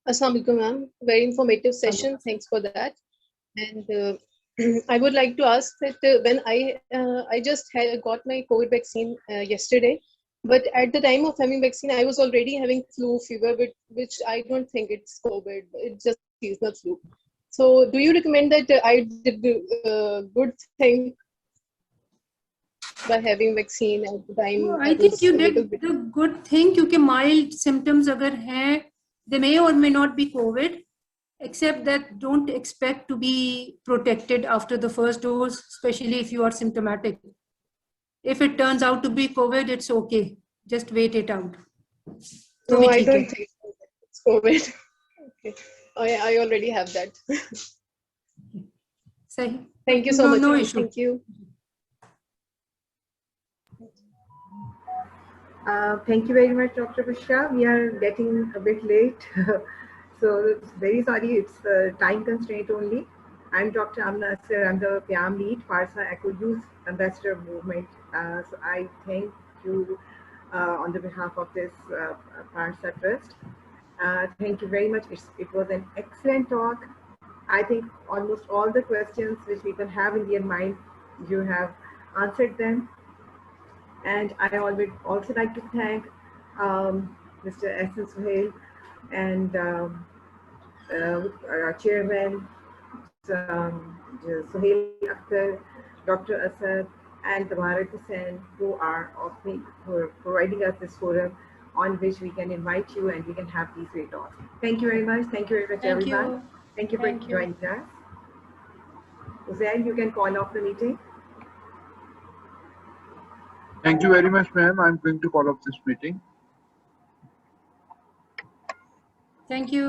Assalamu alaikum, ma'am. Very informative session. Thanks for that. And I would like to ask that when I just got my COVID vaccine yesterday, but at the time of having vaccine, I was already having flu fever, which I don't think it's COVID. It's just seasonal flu. So, do you recommend that I did the good thing by having vaccine at the time? I think you did the good thing, क्योंकि mild symptoms अगर हैं, they may or may not be COVID. Except that don't expect to be protected after the first dose, especially if you are symptomatic. If it turns out to be COVID, it's okay. Just wait it out. No, I don't think it's COVID. Okay. I already have that. Thank you so much. No issue. Thank you. Thank you very much, Dr. Bushra. We are getting a bit late. So very sorry, it's time constraint only. I'm Dr. Amna Asir. I'm the PIAM lead, Farsa Eco Youth Ambassador Movement. So I thank you on the behalf of this Farsa Trust. Thank you very much. It was an excellent talk. I think almost all the questions which people have in their mind, you have answered them. And I would also like to thank Mr. Ehsan Suhail and our chairman, Suhail Akhtar, Dr. Asad, and Tamarat Hussain, who are providing us this forum on which we can invite you and we can have these great talks. Thank you very much. Thank you very much, everyone. Thank you for joining us. Uzair, you can call off the meeting. Thank you very much, ma'am. I'm going to call off this meeting. Thank you.